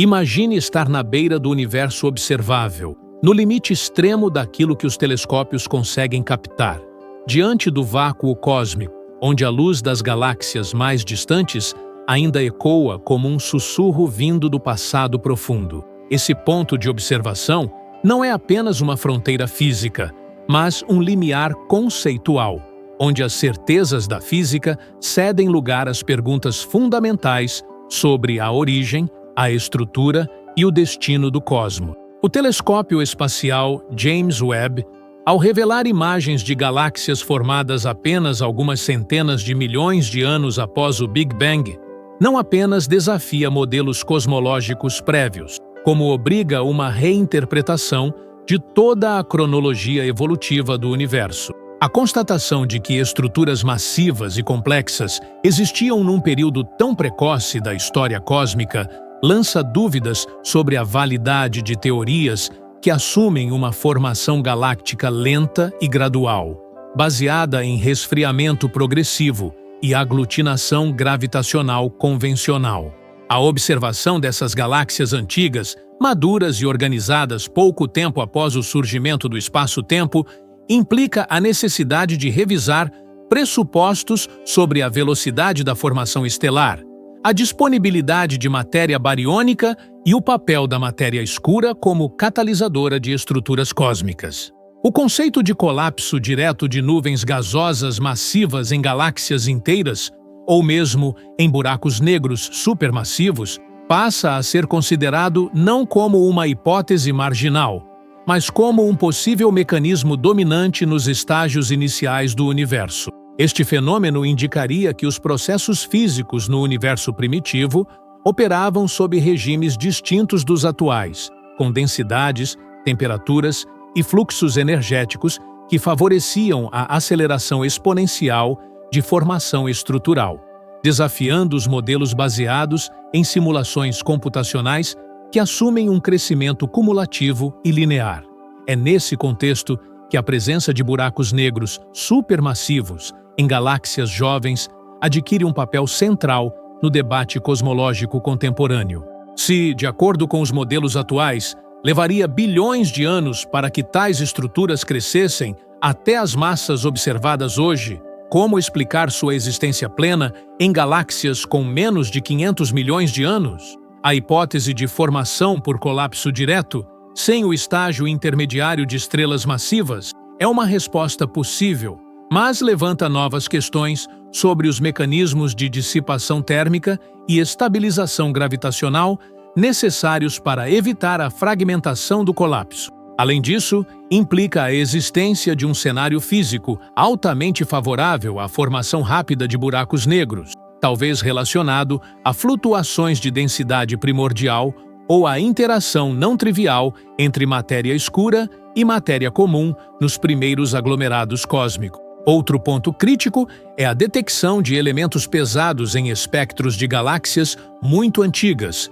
Imagine estar na beira do universo observável, no limite extremo daquilo que os telescópios conseguem captar. Diante do vácuo cósmico, onde a luz das galáxias mais distantes ainda ecoa como um sussurro vindo do passado profundo. Esse ponto de observação não é apenas uma fronteira física, mas um limiar conceitual, onde as certezas da física cedem lugar às perguntas fundamentais sobre a origem, a estrutura e o destino do cosmos. O telescópio espacial James Webb, ao revelar imagens de galáxias formadas apenas algumas centenas de milhões de anos após o Big Bang, não apenas desafia modelos cosmológicos prévios, como obriga uma reinterpretação de toda a cronologia evolutiva do universo. A constatação de que estruturas massivas e complexas existiam num período tão precoce da história cósmica lança dúvidas sobre a validade de teorias que assumem uma formação galáctica lenta e gradual, baseada em resfriamento progressivo e aglutinação gravitacional convencional. A observação dessas galáxias antigas, maduras e organizadas pouco tempo após o surgimento do espaço-tempo, implica a necessidade de revisar pressupostos sobre a velocidade da formação estelar, a disponibilidade de matéria bariônica e o papel da matéria escura como catalisadora de estruturas cósmicas. O conceito de colapso direto de nuvens gasosas massivas em galáxias inteiras, ou mesmo em buracos negros supermassivos, passa a ser considerado não como uma hipótese marginal, mas como um possível mecanismo dominante nos estágios iniciais do universo. Este fenômeno indicaria que os processos físicos no universo primitivo operavam sob regimes distintos dos atuais, com densidades, temperaturas e fluxos energéticos que favoreciam a aceleração exponencial de formação estrutural, desafiando os modelos baseados em simulações computacionais que assumem um crescimento cumulativo e linear. É nesse contexto que a presença de buracos negros supermassivos em galáxias jovens adquire um papel central no debate cosmológico contemporâneo. Se, de acordo com os modelos atuais, levaria bilhões de anos para que tais estruturas crescessem até as massas observadas hoje, como explicar sua existência plena em galáxias com menos de 500 milhões de anos? A hipótese de formação por colapso direto, sem o estágio intermediário de estrelas massivas, é uma resposta possível, mas levanta novas questões sobre os mecanismos de dissipação térmica e estabilização gravitacional necessários para evitar a fragmentação do colapso. Além disso, implica a existência de um cenário físico altamente favorável à formação rápida de buracos negros, talvez relacionado a flutuações de densidade primordial ou a interação não trivial entre matéria escura e matéria comum nos primeiros aglomerados cósmicos. Outro ponto crítico é a detecção de elementos pesados em espectros de galáxias muito antigas,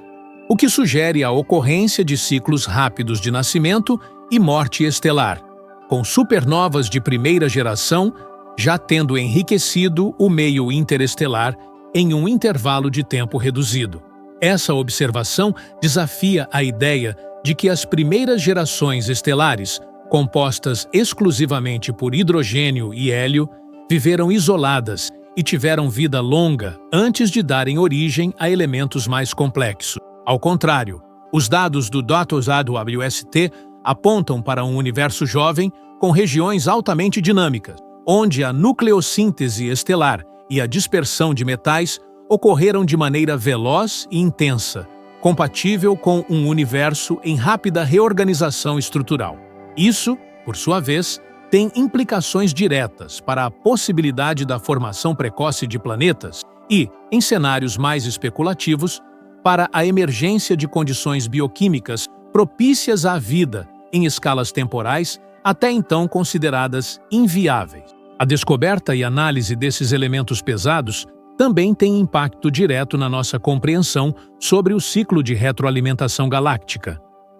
o que sugere a ocorrência de ciclos rápidos de nascimento e morte estelar, com supernovas de primeira geração já tendo enriquecido o meio interestelar em um intervalo de tempo reduzido. Essa observação desafia a ideia de que as primeiras gerações estelares, compostas exclusivamente por hidrogênio e hélio, viveram isoladas e tiveram vida longa antes de darem origem a elementos mais complexos. Ao contrário, os dados do WST apontam para um universo jovem com regiões altamente dinâmicas, onde a nucleossíntese estelar e a dispersão de metais ocorreram de maneira veloz e intensa, compatível com um universo em rápida reorganização estrutural. Isso, por sua vez, tem implicações diretas para a possibilidade da formação precoce de planetas e, em cenários mais especulativos, para a emergência de condições bioquímicas propícias à vida em escalas temporais até então consideradas inviáveis. A descoberta e análise desses elementos pesados também tem impacto direto na nossa compreensão sobre o ciclo de retroalimentação galáctica,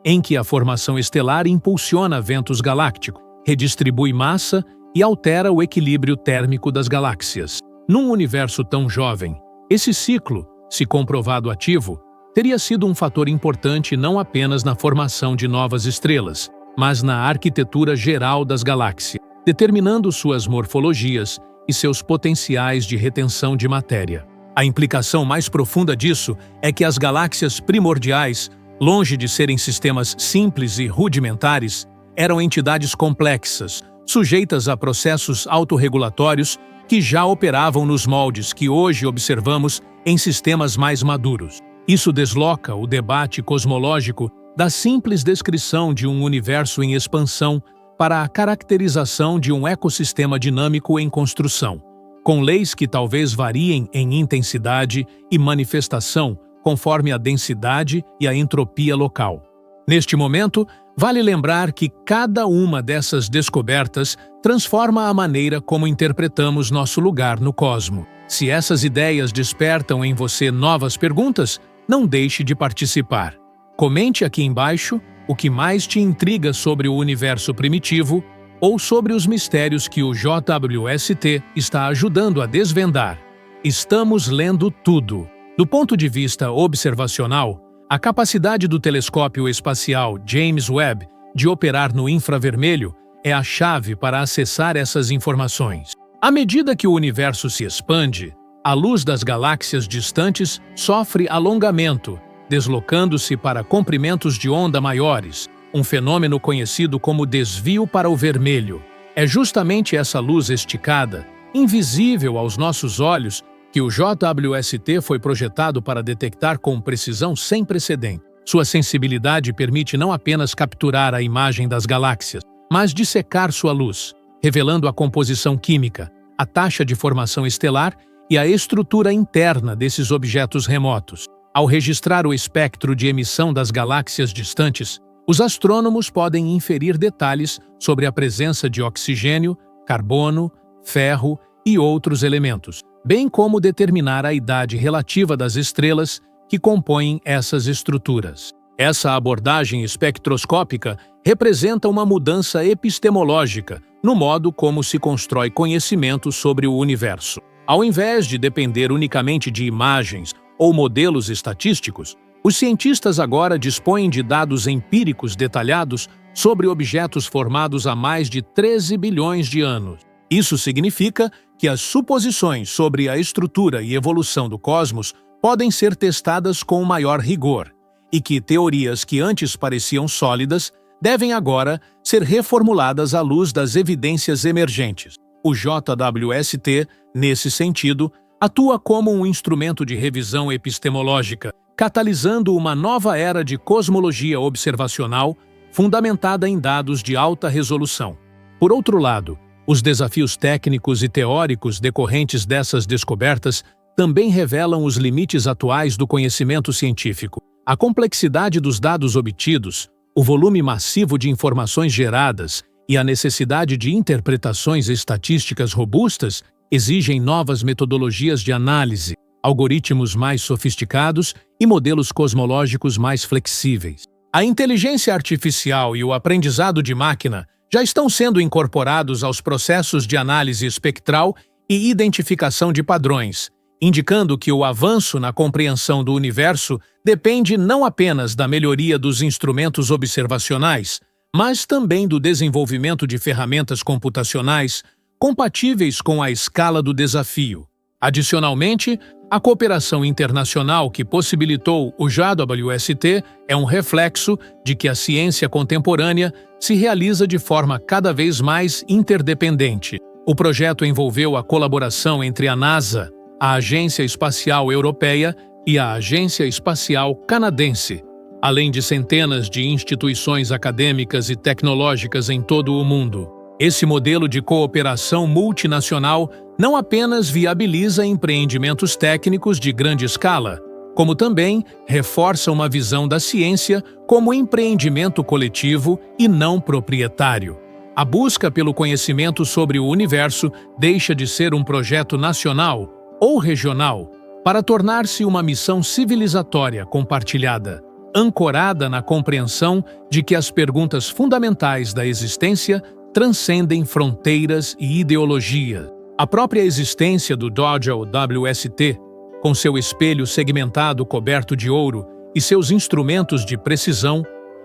em que a formação estelar impulsiona ventos galácticos, redistribui massa e altera o equilíbrio térmico das galáxias. Num universo tão jovem, esse ciclo, se comprovado ativo, teria sido um fator importante não apenas na formação de novas estrelas, mas na arquitetura geral das galáxias, determinando suas morfologias e seus potenciais de retenção de matéria. A implicação mais profunda disso é que as galáxias primordiais, longe de serem sistemas simples e rudimentares, eram entidades complexas, sujeitas a processos autorregulatórios que já operavam nos moldes que hoje observamos em sistemas mais maduros. Isso desloca o debate cosmológico da simples descrição de um universo em expansão para a caracterização de um ecossistema dinâmico em construção, com leis que talvez variem em intensidade e manifestação conforme a densidade e a entropia local. Neste momento, vale lembrar que cada uma dessas descobertas transforma a maneira como interpretamos nosso lugar no cosmos. Se essas ideias despertam em você novas perguntas, não deixe de participar. Comente aqui embaixo o que mais te intriga sobre o universo primitivo ou sobre os mistérios que o JWST está ajudando a desvendar. Estamos lendo tudo. Do ponto de vista observacional, a capacidade do telescópio espacial James Webb de operar no infravermelho é a chave para acessar essas informações. À medida que o universo se expande, a luz das galáxias distantes sofre alongamento, deslocando-se para comprimentos de onda maiores, um fenômeno conhecido como desvio para o vermelho. É justamente essa luz esticada, invisível aos nossos olhos, que o JWST foi projetado para detectar com precisão sem precedente. Sua sensibilidade permite não apenas capturar a imagem das galáxias, mas dissecar sua luz, revelando a composição química, a taxa de formação estelar e a estrutura interna desses objetos remotos. Ao registrar o espectro de emissão das galáxias distantes, os astrônomos podem inferir detalhes sobre a presença de oxigênio, carbono, ferro e outros elementos, bem como determinar a idade relativa das estrelas que compõem essas estruturas. Essa abordagem espectroscópica representa uma mudança epistemológica no modo como se constrói conhecimento sobre o universo. Ao invés de depender unicamente de imagens ou modelos estatísticos, os cientistas agora dispõem de dados empíricos detalhados sobre objetos formados há mais de 13 bilhões de anos. Isso significa que as suposições sobre a estrutura e evolução do cosmos podem ser testadas com maior rigor, e que teorias que antes pareciam sólidas devem agora ser reformuladas à luz das evidências emergentes. O JWST, nesse sentido, atua como um instrumento de revisão epistemológica, catalisando uma nova era de cosmologia observacional fundamentada em dados de alta resolução. Por outro lado, os desafios técnicos e teóricos decorrentes dessas descobertas também revelam os limites atuais do conhecimento científico. A complexidade dos dados obtidos, o volume massivo de informações geradas e a necessidade de interpretações estatísticas robustas exigem novas metodologias de análise, algoritmos mais sofisticados e modelos cosmológicos mais flexíveis. A inteligência artificial e o aprendizado de máquina já estão sendo incorporados aos processos de análise espectral e identificação de padrões, indicando que o avanço na compreensão do universo depende não apenas da melhoria dos instrumentos observacionais, mas também do desenvolvimento de ferramentas computacionais compatíveis com a escala do desafio. Adicionalmente, a cooperação internacional que possibilitou o JWST é um reflexo de que a ciência contemporânea se realiza de forma cada vez mais interdependente. O projeto envolveu a colaboração entre a NASA, a Agência Espacial Europeia e a Agência Espacial Canadense, além de centenas de instituições acadêmicas e tecnológicas em todo o mundo. Esse modelo de cooperação multinacional não apenas viabiliza empreendimentos técnicos de grande escala, como também reforça uma visão da ciência como empreendimento coletivo e não proprietário. A busca pelo conhecimento sobre o universo deixa de ser um projeto nacional ou regional para tornar-se uma missão civilizatória compartilhada, ancorada na compreensão de que as perguntas fundamentais da existência transcendem fronteiras e ideologia. A própria existência do JWST, com seu espelho segmentado coberto de ouro, e seus instrumentos de precisão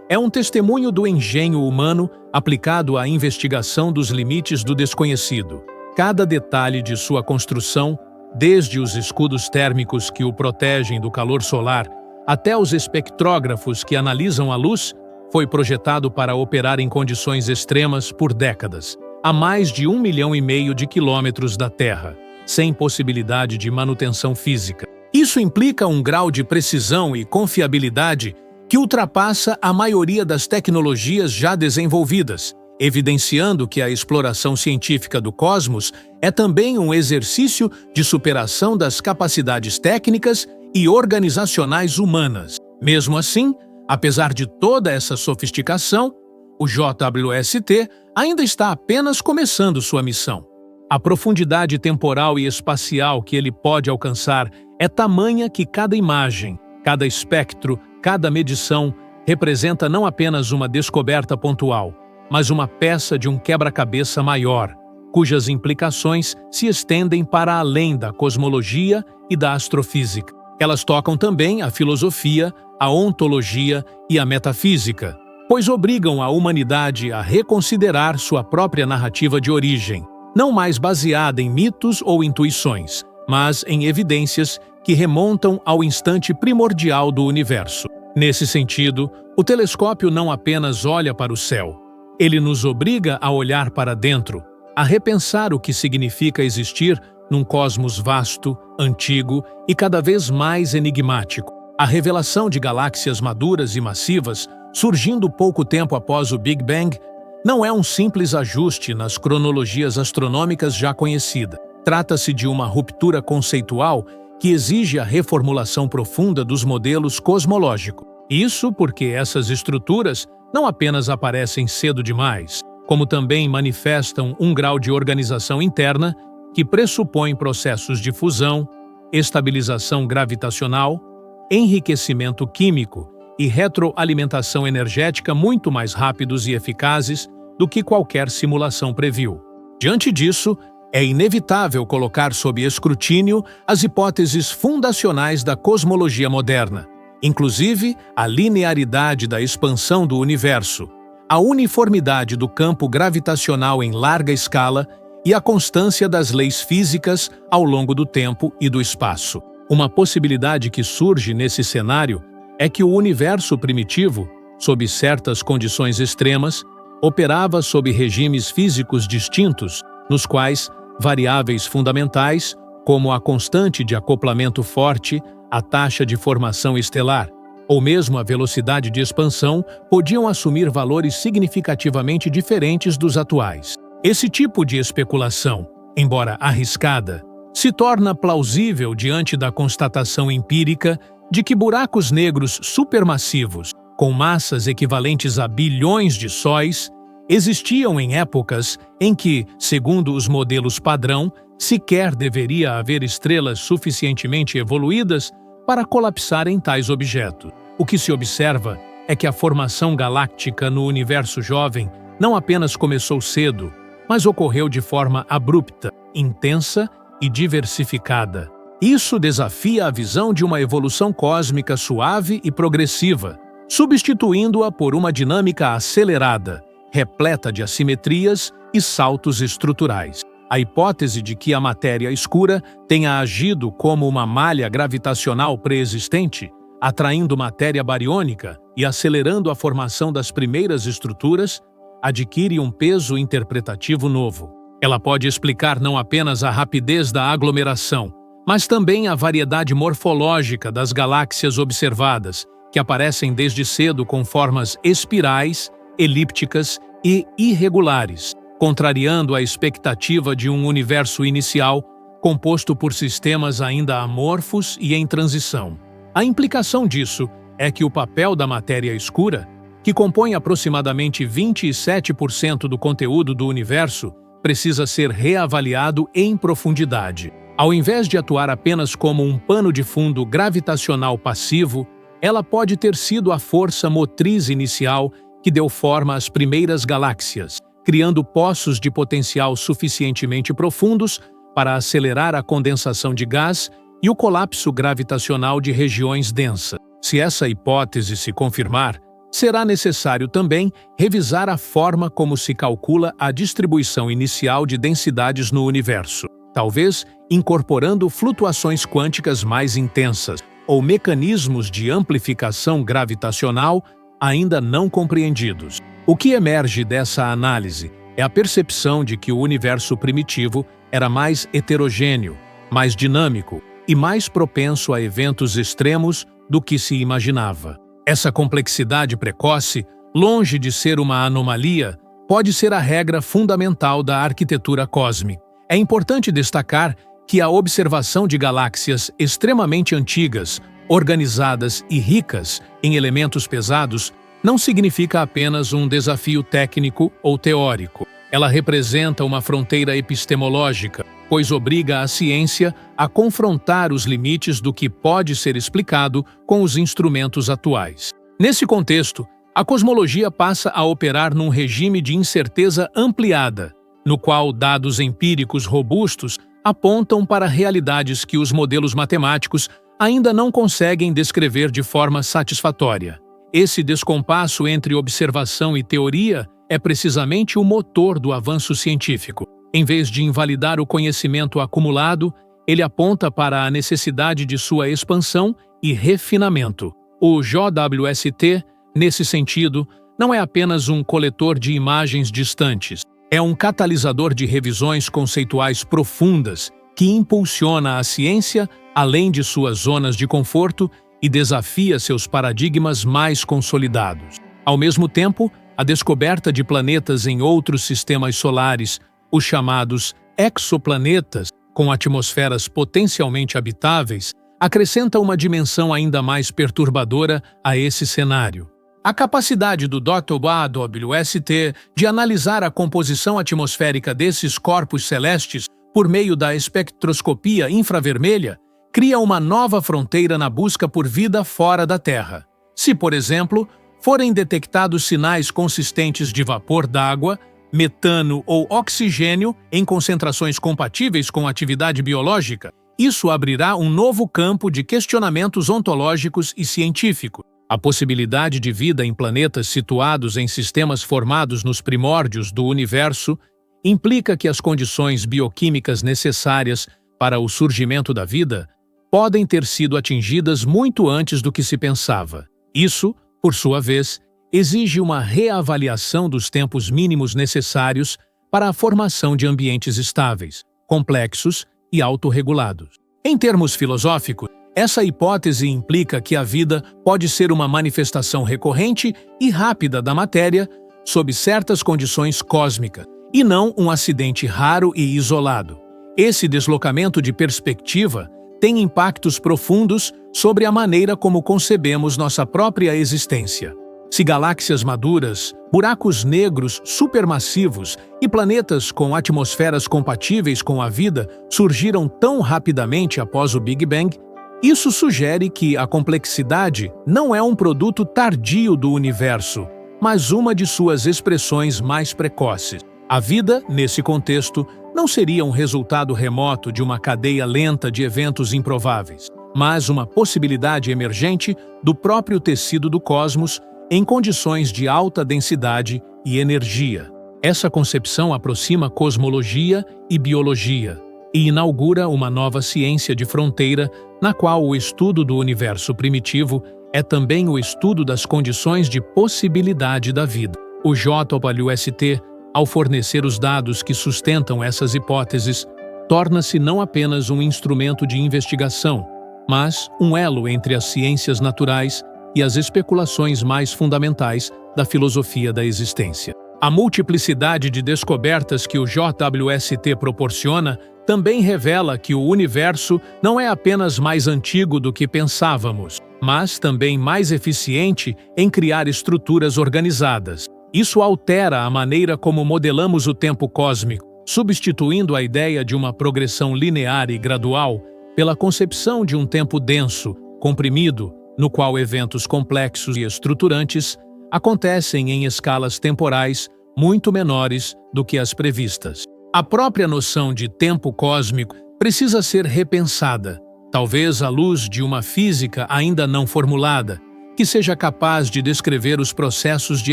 é um testemunho do engenho humano aplicado à investigação dos limites do desconhecido. Cada detalhe de sua construção, desde os escudos térmicos que o protegem do calor solar até os espectrógrafos que analisam a luz, foi projetado para operar em condições extremas por décadas, a mais de 1,5 milhão de quilômetros da Terra, sem possibilidade de manutenção física. Isso implica um grau de precisão e confiabilidade que ultrapassa a maioria das tecnologias já desenvolvidas, evidenciando que a exploração científica do cosmos é também um exercício de superação das capacidades técnicas e organizacionais humanas. Mesmo assim, apesar de toda essa sofisticação, o JWST ainda está apenas começando sua missão. A profundidade temporal e espacial que ele pode alcançar é tamanha que cada imagem, cada espectro, cada medição representa não apenas uma descoberta pontual, mas uma peça de um quebra-cabeça maior, cujas implicações se estendem para além da cosmologia e da astrofísica. Elas tocam também a filosofia, a ontologia e a metafísica, pois obrigam a humanidade a reconsiderar sua própria narrativa de origem, não mais baseada em mitos ou intuições, mas em evidências que remontam ao instante primordial do universo. Nesse sentido, o telescópio não apenas olha para o céu, ele nos obriga a olhar para dentro, a repensar o que significa existir num cosmos vasto, antigo e cada vez mais enigmático. A revelação de galáxias maduras e massivas, surgindo pouco tempo após o Big Bang, não é um simples ajuste nas cronologias astronômicas já conhecidas. Trata-se de uma ruptura conceitual que exige a reformulação profunda dos modelos cosmológicos. Isso porque essas estruturas não apenas aparecem cedo demais, como também manifestam um grau de organização interna que pressupõe processos de fusão, estabilização gravitacional, enriquecimento químico e retroalimentação energética muito mais rápidos e eficazes do que qualquer simulação previu. Diante disso, é inevitável colocar sob escrutínio as hipóteses fundacionais da cosmologia moderna, inclusive a linearidade da expansão do universo, a uniformidade do campo gravitacional em larga escala e a constância das leis físicas ao longo do tempo e do espaço. Uma possibilidade que surge nesse cenário é que o universo primitivo, sob certas condições extremas, operava sob regimes físicos distintos, nos quais variáveis fundamentais, como a constante de acoplamento forte, a taxa de formação estelar, ou mesmo a velocidade de expansão, podiam assumir valores significativamente diferentes dos atuais. Esse tipo de especulação, embora arriscada, se torna plausível diante da constatação empírica de que buracos negros supermassivos, com massas equivalentes a bilhões de sóis, existiam em épocas em que, segundo os modelos padrão, sequer deveria haver estrelas suficientemente evoluídas para colapsarem tais objetos. O que se observa é que a formação galáctica no universo jovem não apenas começou cedo, mas ocorreu de forma abrupta, intensa e diversificada. Isso desafia a visão de uma evolução cósmica suave e progressiva, substituindo-a por uma dinâmica acelerada, repleta de assimetrias e saltos estruturais. A hipótese de que a matéria escura tenha agido como uma malha gravitacional pré-existente, atraindo matéria bariônica e acelerando a formação das primeiras estruturas, adquire um peso interpretativo novo. Ela pode explicar não apenas a rapidez da aglomeração, mas também a variedade morfológica das galáxias observadas, que aparecem desde cedo com formas espirais, elípticas e irregulares, contrariando a expectativa de um universo inicial composto por sistemas ainda amorfos e em transição. A implicação disso é que o papel da matéria escura, que compõe aproximadamente 27% do conteúdo do universo, precisa ser reavaliado em profundidade. Ao invés de atuar apenas como um pano de fundo gravitacional passivo, ela pode ter sido a força motriz inicial que deu forma às primeiras galáxias, criando poços de potencial suficientemente profundos para acelerar a condensação de gás e o colapso gravitacional de regiões densas. Se essa hipótese se confirmar, será necessário também revisar a forma como se calcula a distribuição inicial de densidades no universo, talvez incorporando flutuações quânticas mais intensas ou mecanismos de amplificação gravitacional ainda não compreendidos. O que emerge dessa análise é a percepção de que o universo primitivo era mais heterogêneo, mais dinâmico e mais propenso a eventos extremos do que se imaginava. Essa complexidade precoce, longe de ser uma anomalia, pode ser a regra fundamental da arquitetura cósmica. É importante destacar que a observação de galáxias extremamente antigas, organizadas e ricas em elementos pesados não significa apenas um desafio técnico ou teórico. Ela representa uma fronteira epistemológica, pois obriga a ciência a confrontar os limites do que pode ser explicado com os instrumentos atuais. Nesse contexto, a cosmologia passa a operar num regime de incerteza ampliada, no qual dados empíricos robustos apontam para realidades que os modelos matemáticos ainda não conseguem descrever de forma satisfatória. Esse descompasso entre observação e teoria é precisamente o motor do avanço científico. Em vez de invalidar o conhecimento acumulado, ele aponta para a necessidade de sua expansão e refinamento. O JWST, nesse sentido, não é apenas um coletor de imagens distantes. É um catalisador de revisões conceituais profundas que impulsiona a ciência além de suas zonas de conforto e desafia seus paradigmas mais consolidados. Ao mesmo tempo, a descoberta de planetas em outros sistemas solares, os chamados exoplanetas, com atmosferas potencialmente habitáveis, acrescenta uma dimensão ainda mais perturbadora a esse cenário. A capacidade do JWST de analisar a composição atmosférica desses corpos celestes por meio da espectroscopia infravermelha cria uma nova fronteira na busca por vida fora da Terra. Se, por exemplo, forem detectados sinais consistentes de vapor d'água, metano ou oxigênio em concentrações compatíveis com a atividade biológica, isso abrirá um novo campo de questionamentos ontológicos e científicos. A possibilidade de vida em planetas situados em sistemas formados nos primórdios do universo implica que as condições bioquímicas necessárias para o surgimento da vida podem ter sido atingidas muito antes do que se pensava. Isso, por sua vez, exige uma reavaliação dos tempos mínimos necessários para a formação de ambientes estáveis, complexos e autorregulados. Em termos filosóficos, essa hipótese implica que a vida pode ser uma manifestação recorrente e rápida da matéria sob certas condições cósmicas, e não um acidente raro e isolado. Esse deslocamento de perspectiva tem impactos profundos sobre a maneira como concebemos nossa própria existência. Se galáxias maduras, buracos negros supermassivos e planetas com atmosferas compatíveis com a vida surgiram tão rapidamente após o Big Bang, isso sugere que a complexidade não é um produto tardio do universo, mas uma de suas expressões mais precoces. A vida, nesse contexto, não seria um resultado remoto de uma cadeia lenta de eventos improváveis, mas uma possibilidade emergente do próprio tecido do cosmos em condições de alta densidade e energia. Essa concepção aproxima cosmologia e biologia e inaugura uma nova ciência de fronteira na qual o estudo do universo primitivo é também o estudo das condições de possibilidade da vida. O JWST, ao fornecer os dados que sustentam essas hipóteses, torna-se não apenas um instrumento de investigação, mas um elo entre as ciências naturais e as especulações mais fundamentais da filosofia da existência. A multiplicidade de descobertas que o JWST proporciona também revela que o universo não é apenas mais antigo do que pensávamos, mas também mais eficiente em criar estruturas organizadas. Isso altera a maneira como modelamos o tempo cósmico, substituindo a ideia de uma progressão linear e gradual pela concepção de um tempo denso, comprimido, no qual eventos complexos e estruturantes acontecem em escalas temporais muito menores do que as previstas. A própria noção de tempo cósmico precisa ser repensada. talvez à luz de uma física ainda não formulada, que seja capaz de descrever os processos de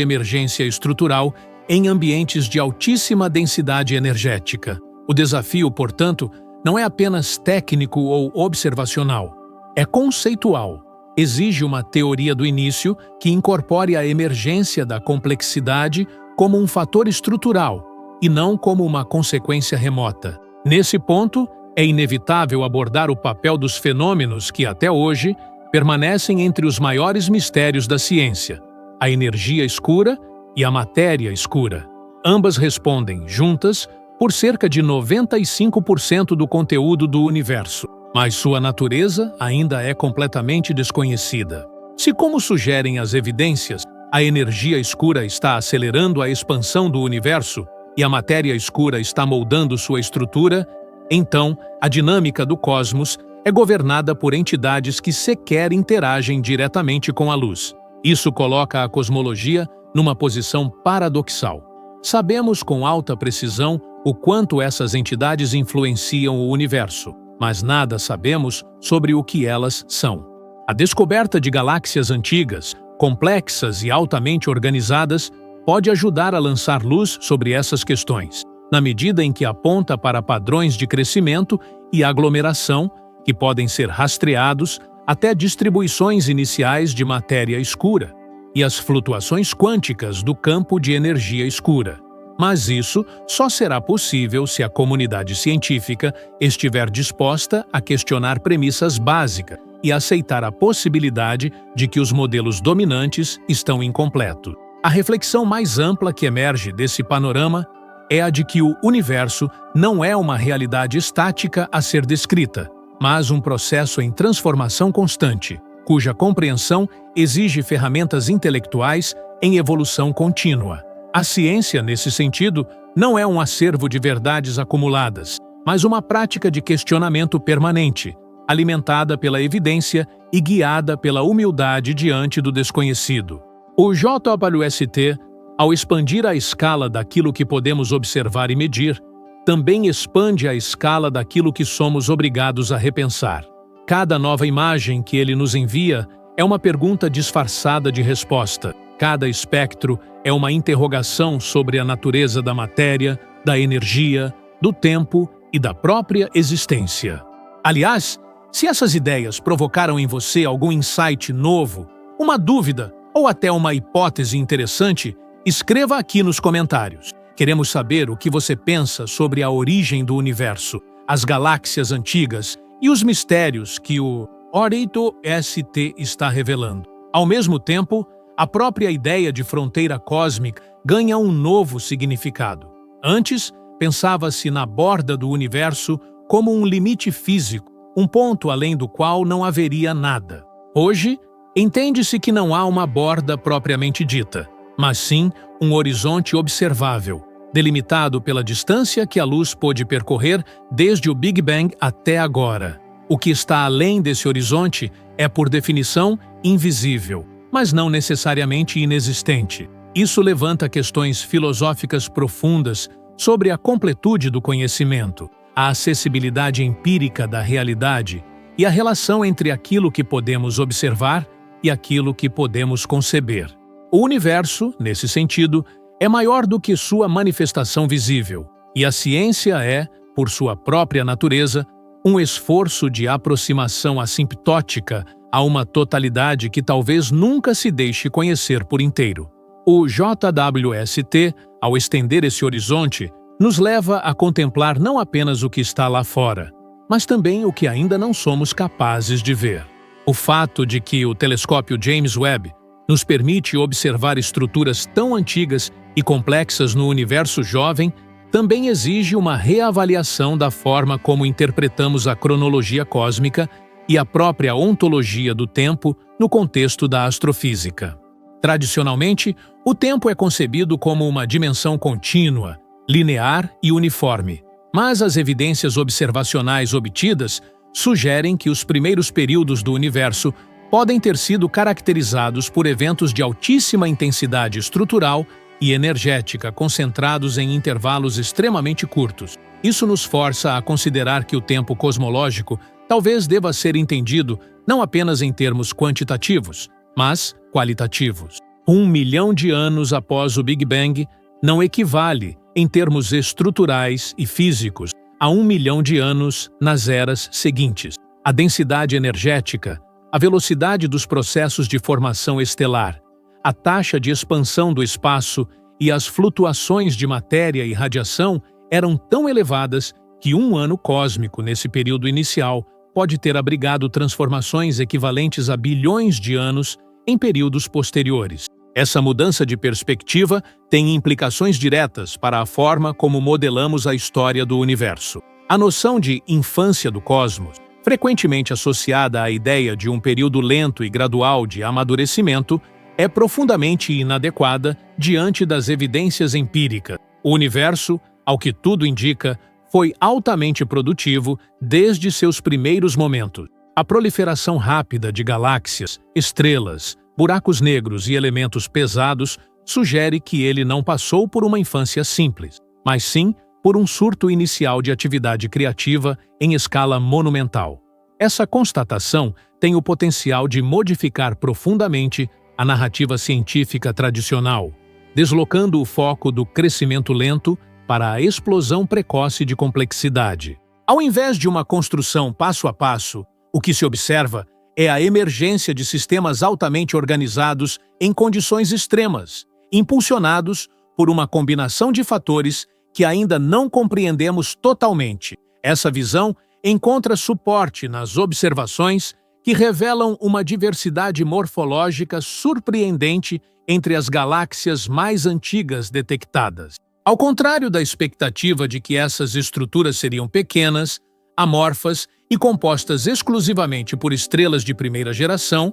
emergência estrutural em ambientes de altíssima densidade energética. O desafio, portanto, não é apenas técnico ou observacional, é conceitual. Exige uma teoria do início que incorpore a emergência da complexidade como um fator estrutural e não como uma consequência remota. Nesse ponto, é inevitável abordar o papel dos fenômenos que, até hoje, permanecem entre os maiores mistérios da ciência: a energia escura e a matéria escura. Ambas respondem, juntas, por cerca de 95% do conteúdo do universo, mas sua natureza ainda é completamente desconhecida. Se, como sugerem as evidências, a energia escura está acelerando a expansão do universo e a matéria escura está moldando sua estrutura, então a dinâmica do cosmos é governada por entidades que sequer interagem diretamente com a luz. Isso coloca a cosmologia numa posição paradoxal. Sabemos com alta precisão o quanto essas entidades influenciam o universo, mas nada sabemos sobre o que elas são. A descoberta de galáxias antigas, complexas e altamente organizadas, pode ajudar a lançar luz sobre essas questões, na medida em que aponta para padrões de crescimento e aglomeração que podem ser rastreados até distribuições iniciais de matéria escura e as flutuações quânticas do campo de energia escura. Mas isso só será possível se a comunidade científica estiver disposta a questionar premissas básicas e aceitar a possibilidade de que os modelos dominantes estão incompletos. A reflexão mais ampla que emerge desse panorama é a de que o universo não é uma realidade estática a ser descrita, mas um processo em transformação constante, cuja compreensão exige ferramentas intelectuais em evolução contínua. A ciência, nesse sentido, não é um acervo de verdades acumuladas, mas uma prática de questionamento permanente, alimentada pela evidência e guiada pela humildade diante do desconhecido. O JWST, ao expandir a escala daquilo que podemos observar e medir, também expande a escala daquilo que somos obrigados a repensar. Cada nova imagem que ele nos envia é uma pergunta disfarçada de resposta. Cada espectro é uma interrogação sobre a natureza da matéria, da energia, do tempo e da própria existência. Aliás, se essas ideias provocaram em você algum insight novo, uma dúvida ou até uma hipótese interessante, escreva aqui nos comentários. Queremos saber o que você pensa sobre a origem do universo, as galáxias antigas e os mistérios que o JWST está revelando. Ao mesmo tempo, a própria ideia de fronteira cósmica ganha um novo significado. Antes, pensava-se na borda do universo como um limite físico, um ponto além do qual não haveria nada. Hoje, entende-se que não há uma borda propriamente dita, mas sim um horizonte observável, delimitado pela distância que a luz pôde percorrer desde o Big Bang até agora. O que está além desse horizonte é, por definição, invisível, mas não necessariamente inexistente. Isso levanta questões filosóficas profundas sobre a completude do conhecimento, a acessibilidade empírica da realidade e a relação entre aquilo que podemos observar e aquilo que podemos conceber. O universo, nesse sentido, é maior do que sua manifestação visível, e a ciência é, por sua própria natureza, um esforço de aproximação assimptótica a uma totalidade que talvez nunca se deixe conhecer por inteiro. O JWST, ao estender esse horizonte, nos leva a contemplar não apenas o que está lá fora, mas também o que ainda não somos capazes de ver. O fato de que o telescópio James Webb nos permite observar estruturas tão antigas e complexas no universo jovem também exige uma reavaliação da forma como interpretamos a cronologia cósmica e a própria ontologia do tempo no contexto da astrofísica. Tradicionalmente, o tempo é concebido como uma dimensão contínua, linear e uniforme, mas as evidências observacionais obtidas sugerem que os primeiros períodos do universo podem ter sido caracterizados por eventos de altíssima intensidade estrutural e energética concentrados em intervalos extremamente curtos. Isso nos força a considerar que o tempo cosmológico talvez deva ser entendido não apenas em termos quantitativos, mas qualitativos. 1 milhão de anos após o Big Bang não equivale, em termos estruturais e físicos, a 1 milhão de anos nas eras seguintes. A densidade energética, a velocidade dos processos de formação estelar, a taxa de expansão do espaço e as flutuações de matéria e radiação eram tão elevadas que um ano cósmico nesse período inicial pode ter abrigado transformações equivalentes a bilhões de anos em períodos posteriores. Essa mudança de perspectiva tem implicações diretas para a forma como modelamos a história do universo. A noção de infância do cosmos, frequentemente associada à ideia de um período lento e gradual de amadurecimento, é profundamente inadequada diante das evidências empíricas. O universo, ao que tudo indica, foi altamente produtivo desde seus primeiros momentos. A proliferação rápida de galáxias, estrelas, buracos negros e elementos pesados sugere que ele não passou por uma infância simples, mas sim por um surto inicial de atividade criativa em escala monumental. Essa constatação tem o potencial de modificar profundamente a narrativa científica tradicional, deslocando o foco do crescimento lento para a explosão precoce de complexidade. Ao invés de uma construção passo a passo, o que se observa é a emergência de sistemas altamente organizados em condições extremas, impulsionados por uma combinação de fatores que ainda não compreendemos totalmente. Essa visão encontra suporte nas observações que revelam uma diversidade morfológica surpreendente entre as galáxias mais antigas detectadas. Ao contrário da expectativa de que essas estruturas seriam pequenas, amorfas e compostas exclusivamente por estrelas de primeira geração,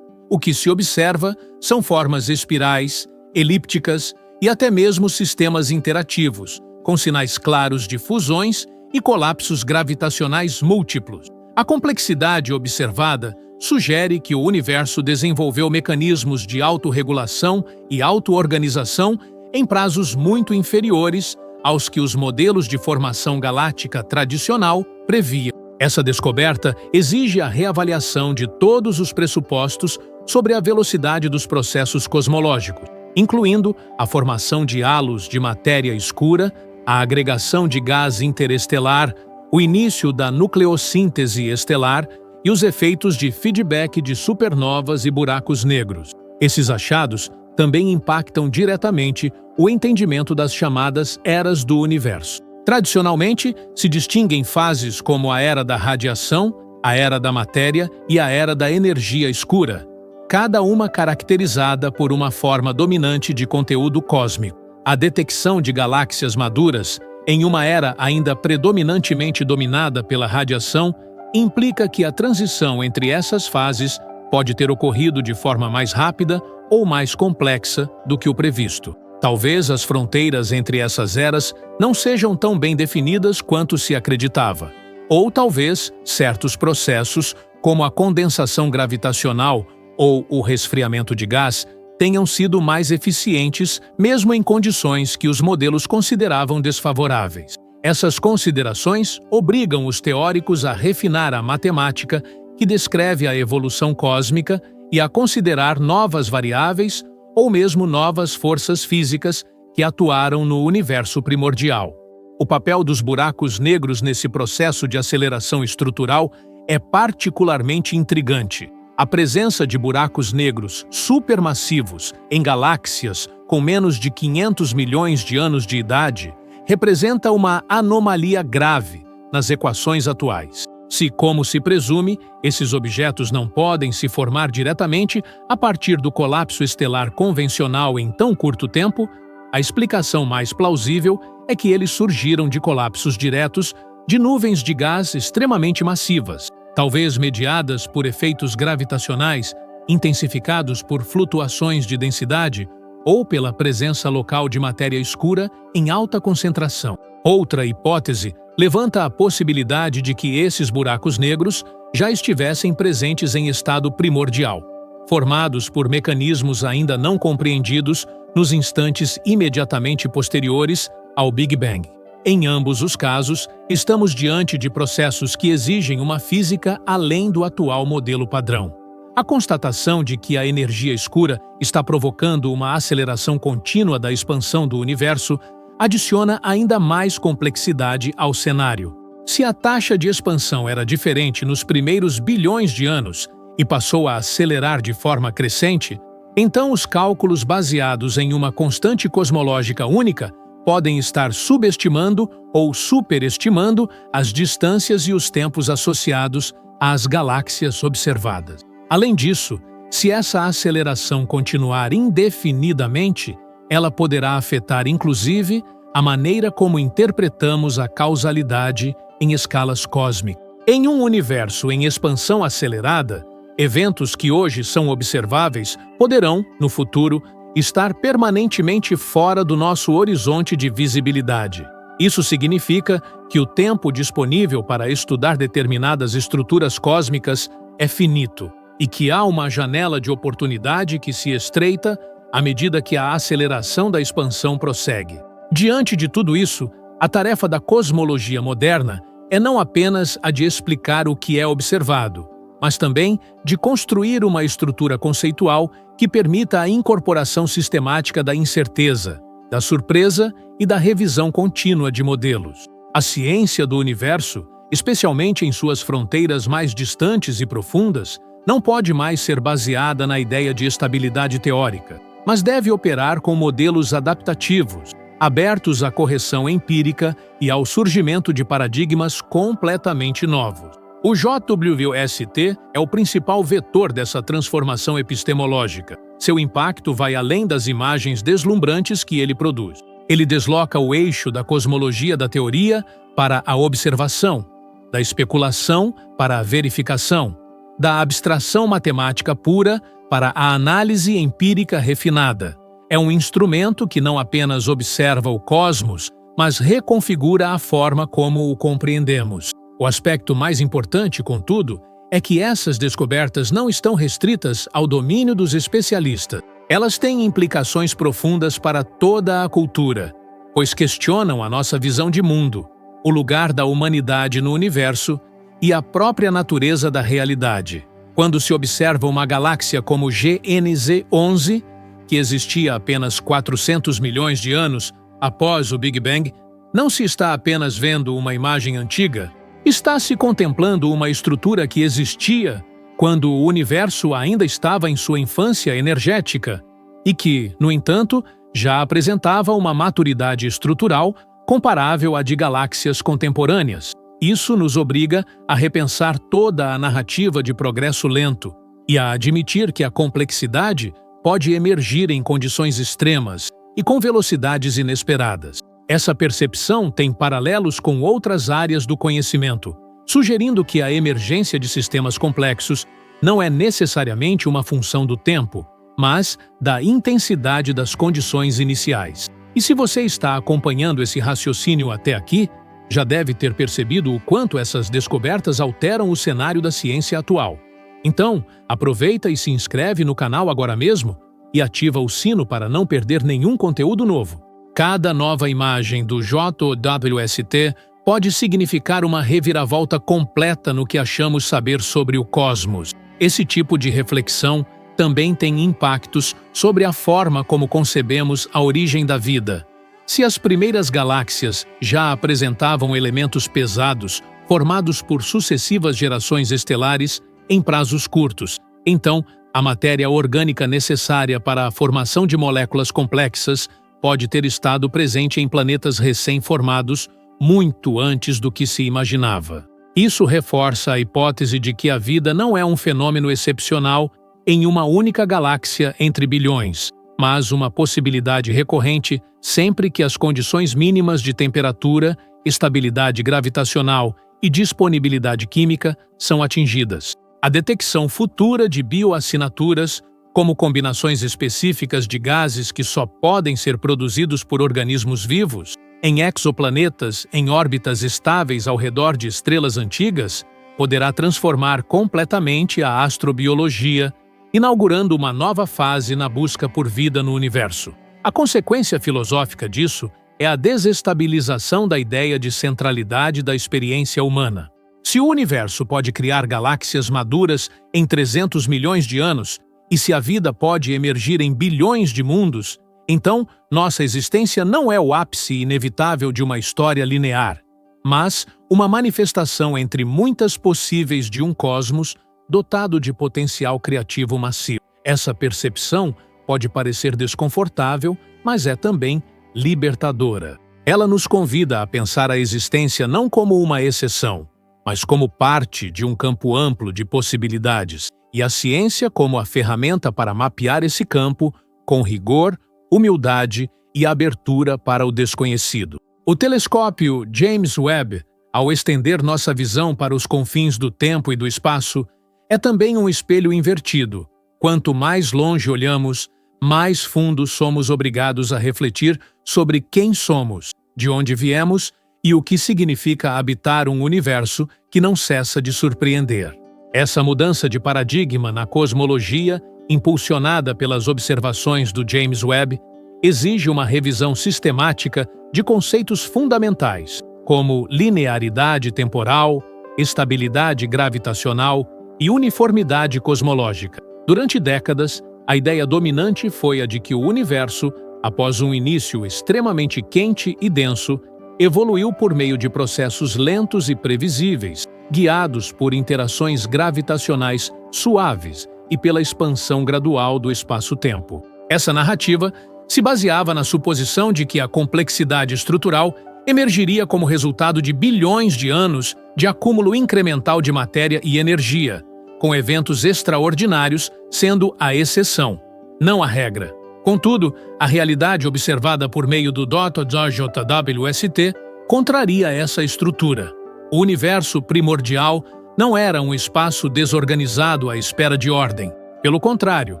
o que se observa são formas espirais, elípticas e até mesmo sistemas interativos, com sinais claros de fusões e colapsos gravitacionais múltiplos. A complexidade observada sugere que o universo desenvolveu mecanismos de autorregulação e autoorganização em prazos muito inferiores aos que os modelos de formação galáctica tradicional previam. Essa descoberta exige a reavaliação de todos os pressupostos sobre a velocidade dos processos cosmológicos, incluindo a formação de halos de matéria escura, a agregação de gás interestelar, o início da nucleossíntese estelar e os efeitos de feedback de supernovas e buracos negros. Esses achados também impactam diretamente o entendimento das chamadas eras do universo. Tradicionalmente, se distinguem fases como a era da radiação, a era da matéria e a era da energia escura, cada uma caracterizada por uma forma dominante de conteúdo cósmico. A detecção de galáxias maduras, em uma era ainda predominantemente dominada pela radiação, implica que a transição entre essas fases pode ter ocorrido de forma mais rápida ou mais complexa do que o previsto. Talvez as fronteiras entre essas eras não sejam tão bem definidas quanto se acreditava. Ou talvez certos processos, como a condensação gravitacional ou o resfriamento de gás, tenham sido mais eficientes mesmo em condições que os modelos consideravam desfavoráveis. Essas considerações obrigam os teóricos a refinar a matemática que descreve a evolução cósmica e a considerar novas variáveis ou mesmo novas forças físicas que atuaram no universo primordial. O papel dos buracos negros nesse processo de aceleração estrutural é particularmente intrigante. A presença de buracos negros supermassivos em galáxias com menos de 500 milhões de anos de idade representa uma anomalia grave nas equações atuais. Se, como se presume, esses objetos não podem se formar diretamente a partir do colapso estelar convencional em tão curto tempo, a explicação mais plausível é que eles surgiram de colapsos diretos de nuvens de gás extremamente massivas, talvez mediadas por efeitos gravitacionais intensificados por flutuações de densidade ou pela presença local de matéria escura em alta concentração. Outra hipótese levanta a possibilidade de que esses buracos negros já estivessem presentes em estado primordial, formados por mecanismos ainda não compreendidos nos instantes imediatamente posteriores ao Big Bang. Em ambos os casos, estamos diante de processos que exigem uma física além do atual modelo padrão. A constatação de que a energia escura está provocando uma aceleração contínua da expansão do universo adiciona ainda mais complexidade ao cenário. Se a taxa de expansão era diferente nos primeiros bilhões de anos e passou a acelerar de forma crescente, então os cálculos baseados em uma constante cosmológica única podem estar subestimando ou superestimando as distâncias e os tempos associados às galáxias observadas. Além disso, se essa aceleração continuar indefinidamente, ela poderá afetar inclusive a maneira como interpretamos a causalidade em escalas cósmicas. Em um universo em expansão acelerada, eventos que hoje são observáveis poderão, no futuro, estar permanentemente fora do nosso horizonte de visibilidade. Isso significa que o tempo disponível para estudar determinadas estruturas cósmicas é finito e que há uma janela de oportunidade que se estreita à medida que a aceleração da expansão prossegue. Diante de tudo isso, a tarefa da cosmologia moderna é não apenas a de explicar o que é observado, mas também de construir uma estrutura conceitual que permita a incorporação sistemática da incerteza, da surpresa e da revisão contínua de modelos. A ciência do universo, especialmente em suas fronteiras mais distantes e profundas, não pode mais ser baseada na ideia de estabilidade teórica, mas deve operar com modelos adaptativos, abertos à correção empírica e ao surgimento de paradigmas completamente novos. O JWST é o principal vetor dessa transformação epistemológica. Seu impacto vai além das imagens deslumbrantes que ele produz. Ele desloca o eixo da cosmologia da teoria para a observação, da especulação para a verificação, da abstração matemática pura para a análise empírica refinada. É um instrumento que não apenas observa o cosmos, mas reconfigura a forma como o compreendemos. O aspecto mais importante, contudo, é que essas descobertas não estão restritas ao domínio dos especialistas. Elas têm implicações profundas para toda a cultura, pois questionam a nossa visão de mundo, o lugar da humanidade no universo e a própria natureza da realidade. Quando se observa uma galáxia como GNZ 11, que existia apenas 400 milhões de anos após o Big Bang, não se está apenas vendo uma imagem antiga, está-se contemplando uma estrutura que existia quando o universo ainda estava em sua infância energética e que, no entanto, já apresentava uma maturidade estrutural comparável à de galáxias contemporâneas. Isso nos obriga a repensar toda a narrativa de progresso lento e a admitir que a complexidade pode emergir em condições extremas e com velocidades inesperadas. Essa percepção tem paralelos com outras áreas do conhecimento, sugerindo que a emergência de sistemas complexos não é necessariamente uma função do tempo, mas da intensidade das condições iniciais. E se você está acompanhando esse raciocínio até aqui, já deve ter percebido o quanto essas descobertas alteram o cenário da ciência atual. Então, aproveita e se inscreve no canal agora mesmo e ativa o sino para não perder nenhum conteúdo novo. Cada nova imagem do JWST pode significar uma reviravolta completa no que achamos saber sobre o cosmos. Esse tipo de reflexão também tem impactos sobre a forma como concebemos a origem da vida. Se as primeiras galáxias já apresentavam elementos pesados, formados por sucessivas gerações estelares em prazos curtos, então a matéria orgânica necessária para a formação de moléculas complexas pode ter estado presente em planetas recém-formados muito antes do que se imaginava. Isso reforça a hipótese de que a vida não é um fenômeno excepcional em uma única galáxia entre bilhões, mas uma possibilidade recorrente sempre que as condições mínimas de temperatura, estabilidade gravitacional e disponibilidade química são atingidas. A detecção futura de bioassinaturas, como combinações específicas de gases que só podem ser produzidos por organismos vivos, em exoplanetas em órbitas estáveis ao redor de estrelas antigas, poderá transformar completamente a astrobiologia, inaugurando uma nova fase na busca por vida no universo. A consequência filosófica disso é a desestabilização da ideia de centralidade da experiência humana. Se o universo pode criar galáxias maduras em 300 milhões de anos, e se a vida pode emergir em bilhões de mundos, então nossa existência não é o ápice inevitável de uma história linear, mas uma manifestação entre muitas possíveis de um cosmos dotado de potencial criativo massivo. Essa percepção pode parecer desconfortável, mas é também libertadora. Ela nos convida a pensar a existência não como uma exceção, mas como parte de um campo amplo de possibilidades, e a ciência como a ferramenta para mapear esse campo com rigor, humildade e abertura para o desconhecido. O telescópio James Webb, ao estender nossa visão para os confins do tempo e do espaço, é também um espelho invertido. Quanto mais longe olhamos, mais fundo somos obrigados a refletir sobre quem somos, de onde viemos e o que significa habitar um universo que não cessa de surpreender. Essa mudança de paradigma na cosmologia, impulsionada pelas observações do James Webb, exige uma revisão sistemática de conceitos fundamentais, como linearidade temporal, estabilidade gravitacional e uniformidade cosmológica. Durante décadas, a ideia dominante foi a de que o universo, após um início extremamente quente e denso, evoluiu por meio de processos lentos e previsíveis, guiados por interações gravitacionais suaves e pela expansão gradual do espaço-tempo. Essa narrativa se baseava na suposição de que a complexidade estrutural emergiria como resultado de bilhões de anos de acúmulo incremental de matéria e energia, com eventos extraordinários sendo a exceção, não a regra. Contudo, a realidade observada por meio do JWST contraria essa estrutura. O universo primordial não era um espaço desorganizado à espera de ordem. Pelo contrário,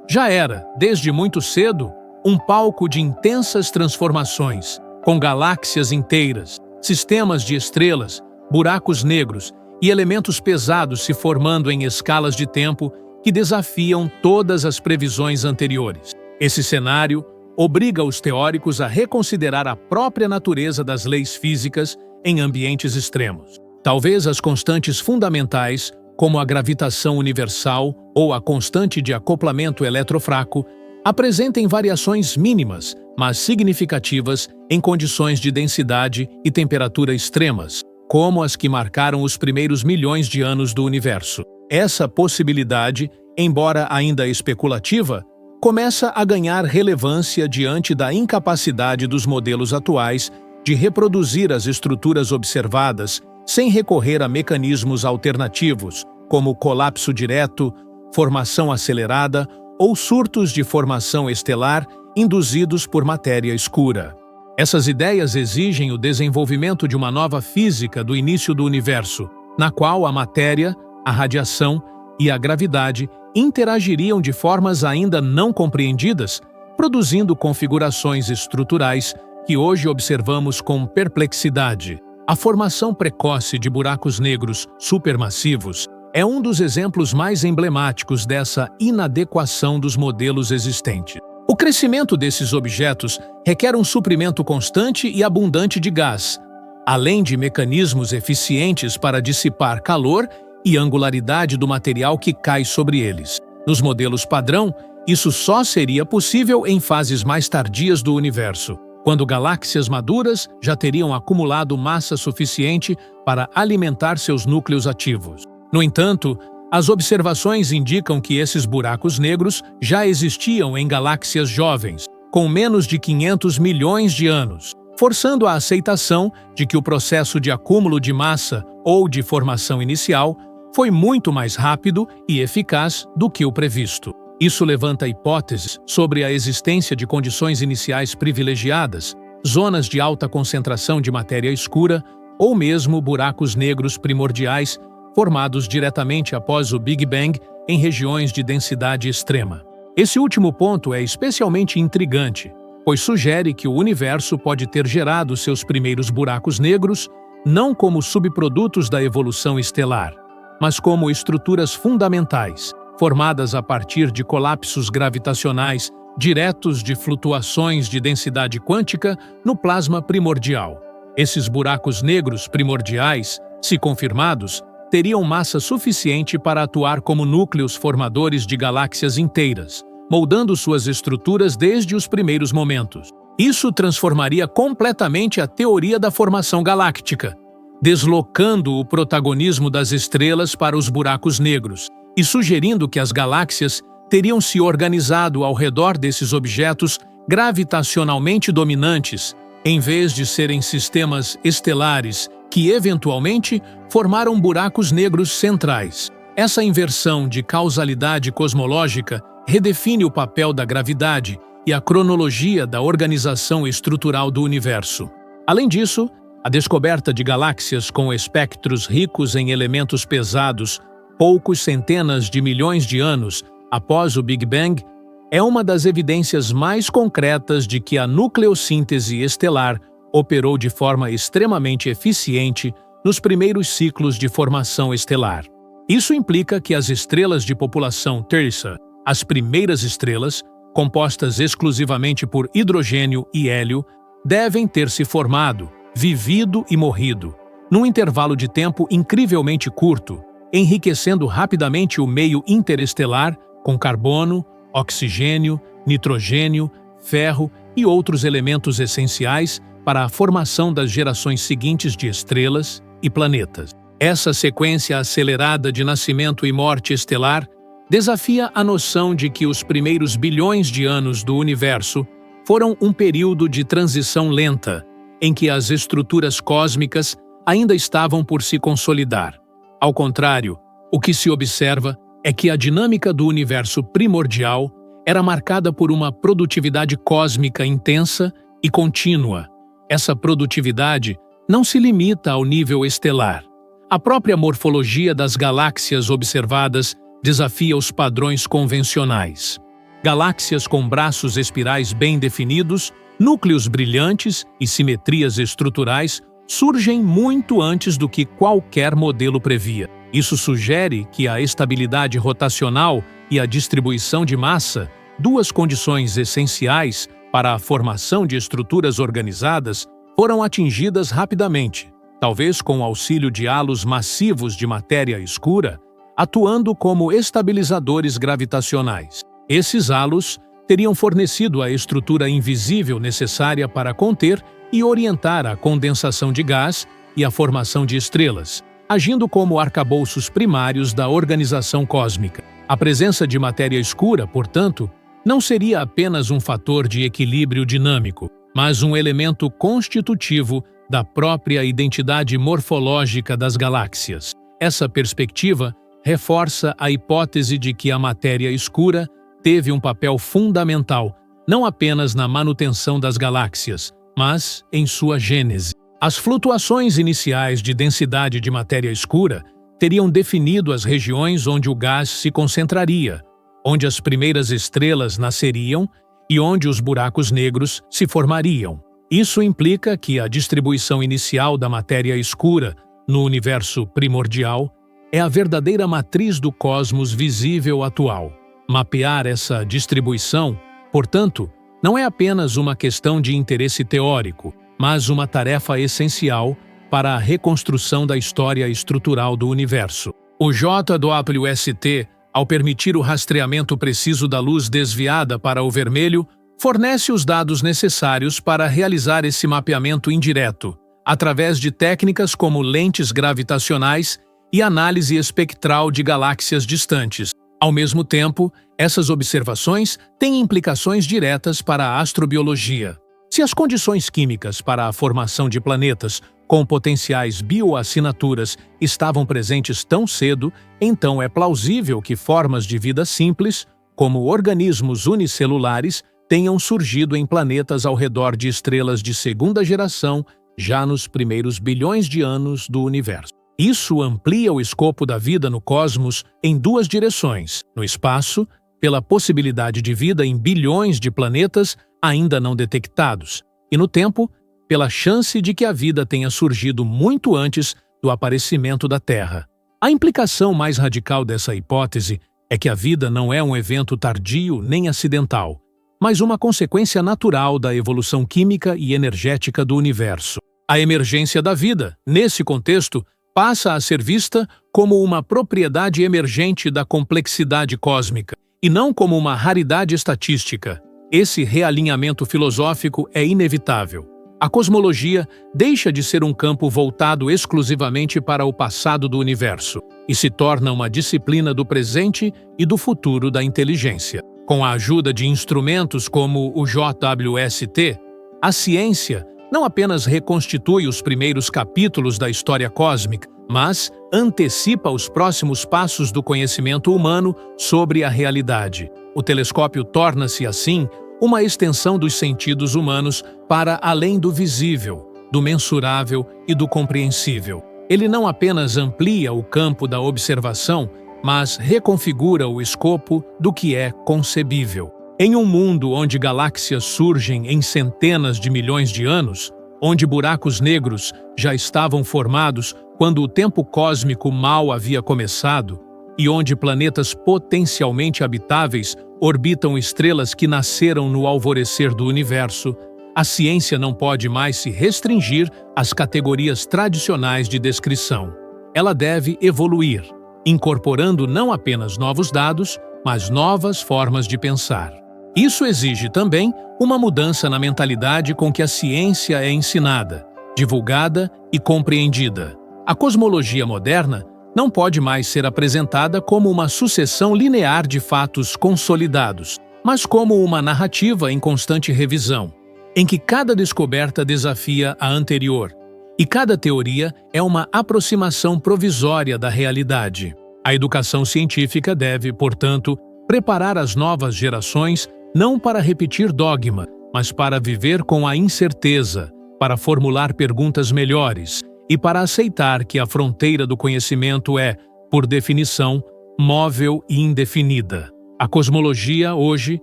já era, desde muito cedo, um palco de intensas transformações, com galáxias inteiras, sistemas de estrelas, buracos negros e elementos pesados se formando em escalas de tempo que desafiam todas as previsões anteriores. Esse cenário obriga os teóricos a reconsiderar a própria natureza das leis físicas em ambientes extremos. Talvez as constantes fundamentais, como a gravitação universal ou a constante de acoplamento eletrofraco, apresentem variações mínimas, mas significativas em condições de densidade e temperatura extremas, como as que marcaram os primeiros milhões de anos do universo. Essa possibilidade, embora ainda especulativa, começa a ganhar relevância diante da incapacidade dos modelos atuais de reproduzir as estruturas observadas sem recorrer a mecanismos alternativos, como colapso direto, formação acelerada ou surtos de formação estelar induzidos por matéria escura. Essas ideias exigem o desenvolvimento de uma nova física do início do universo, na qual a matéria, a radiação e a gravidade interagiriam de formas ainda não compreendidas, produzindo configurações estruturais que hoje observamos com perplexidade. A formação precoce de buracos negros supermassivos é um dos exemplos mais emblemáticos dessa inadequação dos modelos existentes. O crescimento desses objetos requer um suprimento constante e abundante de gás, além de mecanismos eficientes para dissipar calor e angularidade do material que cai sobre eles. Nos modelos padrão, isso só seria possível em fases mais tardias do universo, quando galáxias maduras já teriam acumulado massa suficiente para alimentar seus núcleos ativos. No entanto, as observações indicam que esses buracos negros já existiam em galáxias jovens, com menos de 500 milhões de anos, forçando a aceitação de que o processo de acúmulo de massa ou de formação inicial foi muito mais rápido e eficaz do que o previsto. Isso levanta hipóteses sobre a existência de condições iniciais privilegiadas, zonas de alta concentração de matéria escura ou mesmo buracos negros primordiais formados diretamente após o Big Bang em regiões de densidade extrema. Esse último ponto é especialmente intrigante, pois sugere que o universo pode ter gerado seus primeiros buracos negros não como subprodutos da evolução estelar, mas como estruturas fundamentais, formadas a partir de colapsos gravitacionais diretos de flutuações de densidade quântica no plasma primordial. Esses buracos negros primordiais, se confirmados, teriam massa suficiente para atuar como núcleos formadores de galáxias inteiras, moldando suas estruturas desde os primeiros momentos. Isso transformaria completamente a teoria da formação galáctica, deslocando o protagonismo das estrelas para os buracos negros e sugerindo que as galáxias teriam se organizado ao redor desses objetos gravitacionalmente dominantes, em vez de serem sistemas estelares que, eventualmente, formaram buracos negros centrais. Essa inversão de causalidade cosmológica redefine o papel da gravidade e a cronologia da organização estrutural do universo. Além disso, a descoberta de galáxias com espectros ricos em elementos pesados poucos centenas de milhões de anos após o Big Bang é uma das evidências mais concretas de que a nucleossíntese estelar operou de forma extremamente eficiente nos primeiros ciclos de formação estelar. Isso implica que as estrelas de população terça, as primeiras estrelas, compostas exclusivamente por hidrogênio e hélio, devem ter se formado, vivido e morrido, num intervalo de tempo incrivelmente curto, enriquecendo rapidamente o meio interestelar com carbono, oxigênio, nitrogênio, ferro e outros elementos essenciais para a formação das gerações seguintes de estrelas e planetas. Essa sequência acelerada de nascimento e morte estelar desafia a noção de que os primeiros bilhões de anos do universo foram um período de transição lenta, em que as estruturas cósmicas ainda estavam por se consolidar. Ao contrário, o que se observa é que a dinâmica do universo primordial era marcada por uma produtividade cósmica intensa e contínua. Essa produtividade não se limita ao nível estelar. A própria morfologia das galáxias observadas desafia os padrões convencionais. Galáxias com braços espirais bem definidos, núcleos brilhantes e simetrias estruturais surgem muito antes do que qualquer modelo previa. Isso sugere que a estabilidade rotacional e a distribuição de massa, duas condições essenciais para a formação de estruturas organizadas, foram atingidas rapidamente, talvez com o auxílio de halos massivos de matéria escura, atuando como estabilizadores gravitacionais. Esses halos teriam fornecido a estrutura invisível necessária para conter e orientar a condensação de gás e a formação de estrelas, agindo como arcabouços primários da organização cósmica. A presença de matéria escura, portanto, não seria apenas um fator de equilíbrio dinâmico, mas um elemento constitutivo da própria identidade morfológica das galáxias. Essa perspectiva reforça a hipótese de que a matéria escura teve um papel fundamental não apenas na manutenção das galáxias, mas em sua gênese. As flutuações iniciais de densidade de matéria escura teriam definido as regiões onde o gás se concentraria, onde as primeiras estrelas nasceriam e onde os buracos negros se formariam. Isso implica que a distribuição inicial da matéria escura no universo primordial é a verdadeira matriz do cosmos visível atual. Mapear essa distribuição, portanto, não é apenas uma questão de interesse teórico, mas uma tarefa essencial para a reconstrução da história estrutural do universo. O JWST, ao permitir o rastreamento preciso da luz desviada para o vermelho, fornece os dados necessários para realizar esse mapeamento indireto, através de técnicas como lentes gravitacionais e análise espectral de galáxias distantes. Ao mesmo tempo, essas observações têm implicações diretas para a astrobiologia. Se as condições químicas para a formação de planetas com potenciais bioassinaturas estavam presentes tão cedo, então é plausível que formas de vida simples, como organismos unicelulares, tenham surgido em planetas ao redor de estrelas de segunda geração já nos primeiros bilhões de anos do universo. Isso amplia o escopo da vida no cosmos em duas direções: no espaço, pela possibilidade de vida em bilhões de planetas ainda não detectados, e no tempo, pela chance de que a vida tenha surgido muito antes do aparecimento da Terra. A implicação mais radical dessa hipótese é que a vida não é um evento tardio nem acidental, mas uma consequência natural da evolução química e energética do universo. A emergência da vida, nesse contexto, passa a ser vista como uma propriedade emergente da complexidade cósmica, e não como uma raridade estatística. Esse realinhamento filosófico é inevitável. A cosmologia deixa de ser um campo voltado exclusivamente para o passado do universo e se torna uma disciplina do presente e do futuro da inteligência. Com a ajuda de instrumentos como o JWST, a ciência não apenas reconstitui os primeiros capítulos da história cósmica, mas antecipa os próximos passos do conhecimento humano sobre a realidade. O telescópio torna-se, assim, uma extensão dos sentidos humanos para além do visível, do mensurável e do compreensível. Ele não apenas amplia o campo da observação, mas reconfigura o escopo do que é concebível. Em um mundo onde galáxias surgem em centenas de milhões de anos, onde buracos negros já estavam formados quando o tempo cósmico mal havia começado, e onde planetas potencialmente habitáveis orbitam estrelas que nasceram no alvorecer do universo, a ciência não pode mais se restringir às categorias tradicionais de descrição. Ela deve evoluir, incorporando não apenas novos dados, mas novas formas de pensar. Isso exige também uma mudança na mentalidade com que a ciência é ensinada, divulgada e compreendida. A cosmologia moderna não pode mais ser apresentada como uma sucessão linear de fatos consolidados, mas como uma narrativa em constante revisão, em que cada descoberta desafia a anterior, e cada teoria é uma aproximação provisória da realidade. A educação científica deve, portanto, preparar as novas gerações não para repetir dogma, mas para viver com a incerteza, para formular perguntas melhores e para aceitar que a fronteira do conhecimento é, por definição, móvel e indefinida. A cosmologia, hoje,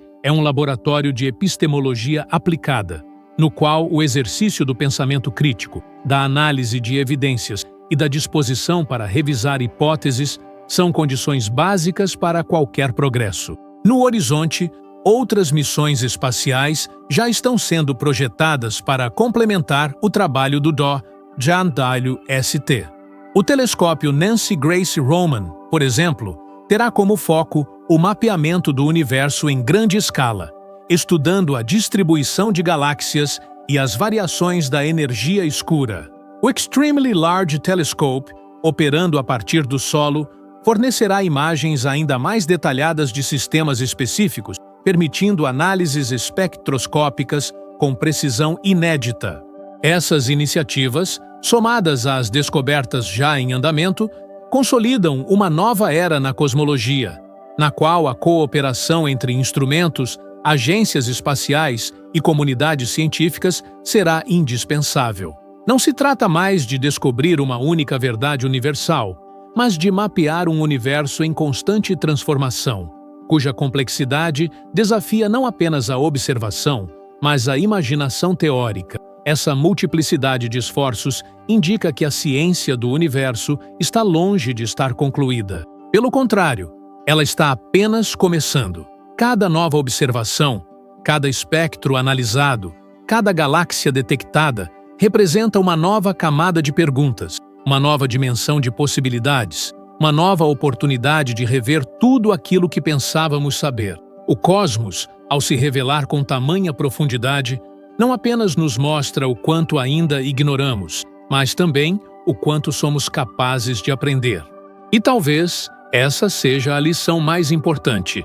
é um laboratório de epistemologia aplicada, no qual o exercício do pensamento crítico, da análise de evidências e da disposição para revisar hipóteses são condições básicas para qualquer progresso. No horizonte, outras missões espaciais já estão sendo projetadas para complementar o trabalho do JWST. O telescópio Nancy Grace Roman, por exemplo, terá como foco o mapeamento do universo em grande escala, estudando a distribuição de galáxias e as variações da energia escura. O Extremely Large Telescope, operando a partir do solo, fornecerá imagens ainda mais detalhadas de sistemas específicos, permitindo análises espectroscópicas com precisão inédita. Essas iniciativas, somadas às descobertas já em andamento, consolidam uma nova era na cosmologia, na qual a cooperação entre instrumentos, agências espaciais e comunidades científicas será indispensável. Não se trata mais de descobrir uma única verdade universal, mas de mapear um universo em constante transformação, cuja complexidade desafia não apenas a observação, mas a imaginação teórica. Essa multiplicidade de esforços indica que a ciência do universo está longe de estar concluída. Pelo contrário, ela está apenas começando. Cada nova observação, cada espectro analisado, cada galáxia detectada representa uma nova camada de perguntas, uma nova dimensão de possibilidades, uma nova oportunidade de rever tudo aquilo que pensávamos saber. O cosmos, ao se revelar com tamanha profundidade, não apenas nos mostra o quanto ainda ignoramos, mas também o quanto somos capazes de aprender. E talvez essa seja a lição mais importante.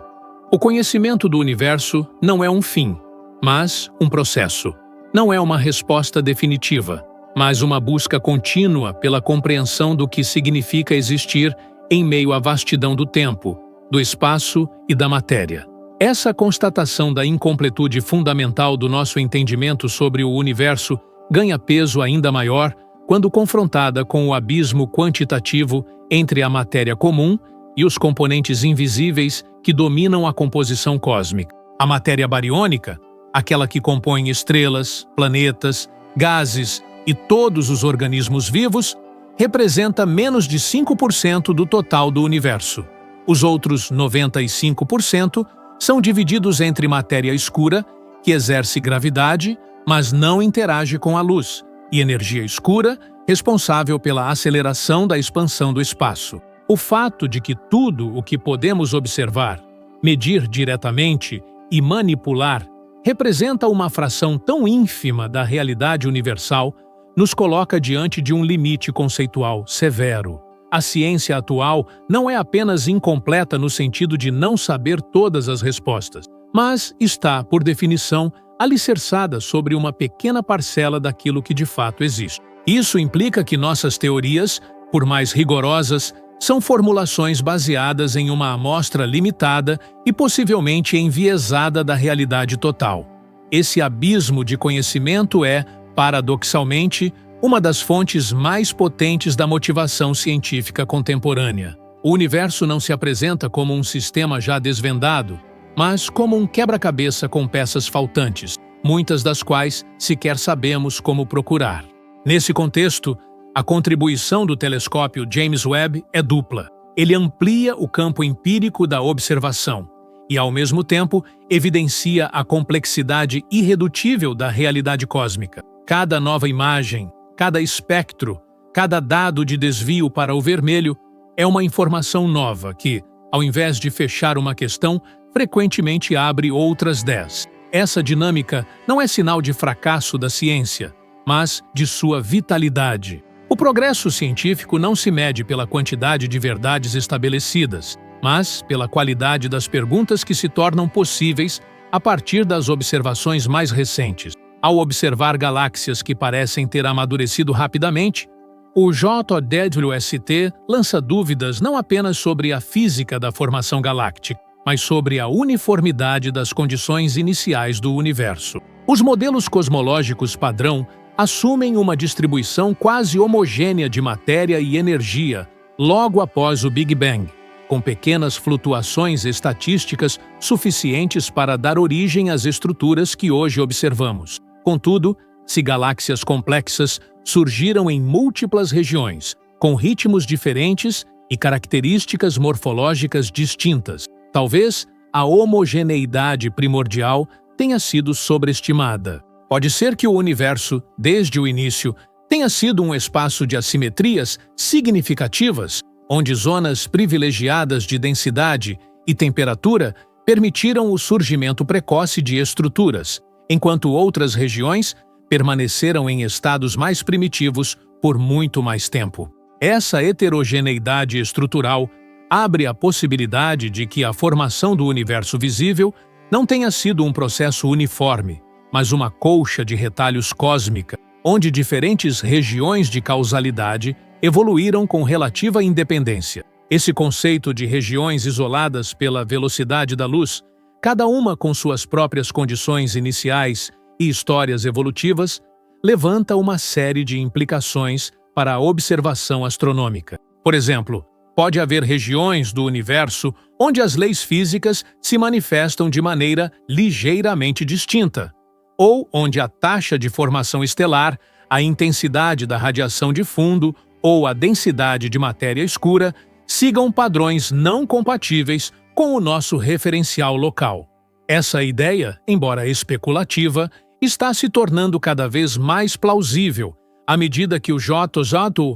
O conhecimento do universo não é um fim, mas um processo. Não é uma resposta definitiva, mas uma busca contínua pela compreensão do que significa existir em meio à vastidão do tempo, do espaço e da matéria. Essa constatação da incompletude fundamental do nosso entendimento sobre o universo ganha peso ainda maior quando confrontada com o abismo quantitativo entre a matéria comum e os componentes invisíveis que dominam a composição cósmica. A matéria bariônica, aquela que compõe estrelas, planetas, gases e todos os organismos vivos, representa menos de 5% do total do universo. Os outros 95% são divididos entre matéria escura, que exerce gravidade, mas não interage com a luz, e energia escura, responsável pela aceleração da expansão do espaço. O fato de que tudo o que podemos observar, medir diretamente e manipular representa uma fração tão ínfima da realidade universal nos coloca diante de um limite conceitual severo. A ciência atual não é apenas incompleta no sentido de não saber todas as respostas, mas está, por definição, alicerçada sobre uma pequena parcela daquilo que de fato existe. Isso implica que nossas teorias, por mais rigorosas, são formulações baseadas em uma amostra limitada e possivelmente enviesada da realidade total. Esse abismo de conhecimento é, paradoxalmente, uma das fontes mais potentes da motivação científica contemporânea. O universo não se apresenta como um sistema já desvendado, mas como um quebra-cabeça com peças faltantes, muitas das quais sequer sabemos como procurar. Nesse contexto, a contribuição do telescópio James Webb é dupla. Ele amplia o campo empírico da observação e, ao mesmo tempo, evidencia a complexidade irredutível da realidade cósmica. Cada nova imagem, cada espectro, cada dado de desvio para o vermelho é uma informação nova que, ao invés de fechar uma questão, frequentemente abre outras 10. Essa dinâmica não é sinal de fracasso da ciência, mas de sua vitalidade. O progresso científico não se mede pela quantidade de verdades estabelecidas, mas pela qualidade das perguntas que se tornam possíveis a partir das observações mais recentes. Ao observar galáxias que parecem ter amadurecido rapidamente, o JWST lança dúvidas não apenas sobre a física da formação galáctica, mas sobre a uniformidade das condições iniciais do universo. Os modelos cosmológicos padrão assumem uma distribuição quase homogênea de matéria e energia logo após o Big Bang, com pequenas flutuações estatísticas suficientes para dar origem às estruturas que hoje observamos. Contudo, se galáxias complexas surgiram em múltiplas regiões, com ritmos diferentes e características morfológicas distintas, talvez a homogeneidade primordial tenha sido sobreestimada. Pode ser que o universo, desde o início, tenha sido um espaço de assimetrias significativas, onde zonas privilegiadas de densidade e temperatura permitiram o surgimento precoce de estruturas, enquanto outras regiões permaneceram em estados mais primitivos por muito mais tempo. Essa heterogeneidade estrutural abre a possibilidade de que a formação do universo visível não tenha sido um processo uniforme, mas uma colcha de retalhos cósmica, onde diferentes regiões de causalidade evoluíram com relativa independência. Esse conceito de regiões isoladas pela velocidade da luz, cada uma com suas próprias condições iniciais e histórias evolutivas, levanta uma série de implicações para a observação astronômica. Por exemplo, pode haver regiões do universo onde as leis físicas se manifestam de maneira ligeiramente distinta, ou onde a taxa de formação estelar, a intensidade da radiação de fundo ou a densidade de matéria escura sigam padrões não compatíveis com o nosso referencial local. Essa ideia, embora especulativa, está se tornando cada vez mais plausível à medida que o JWST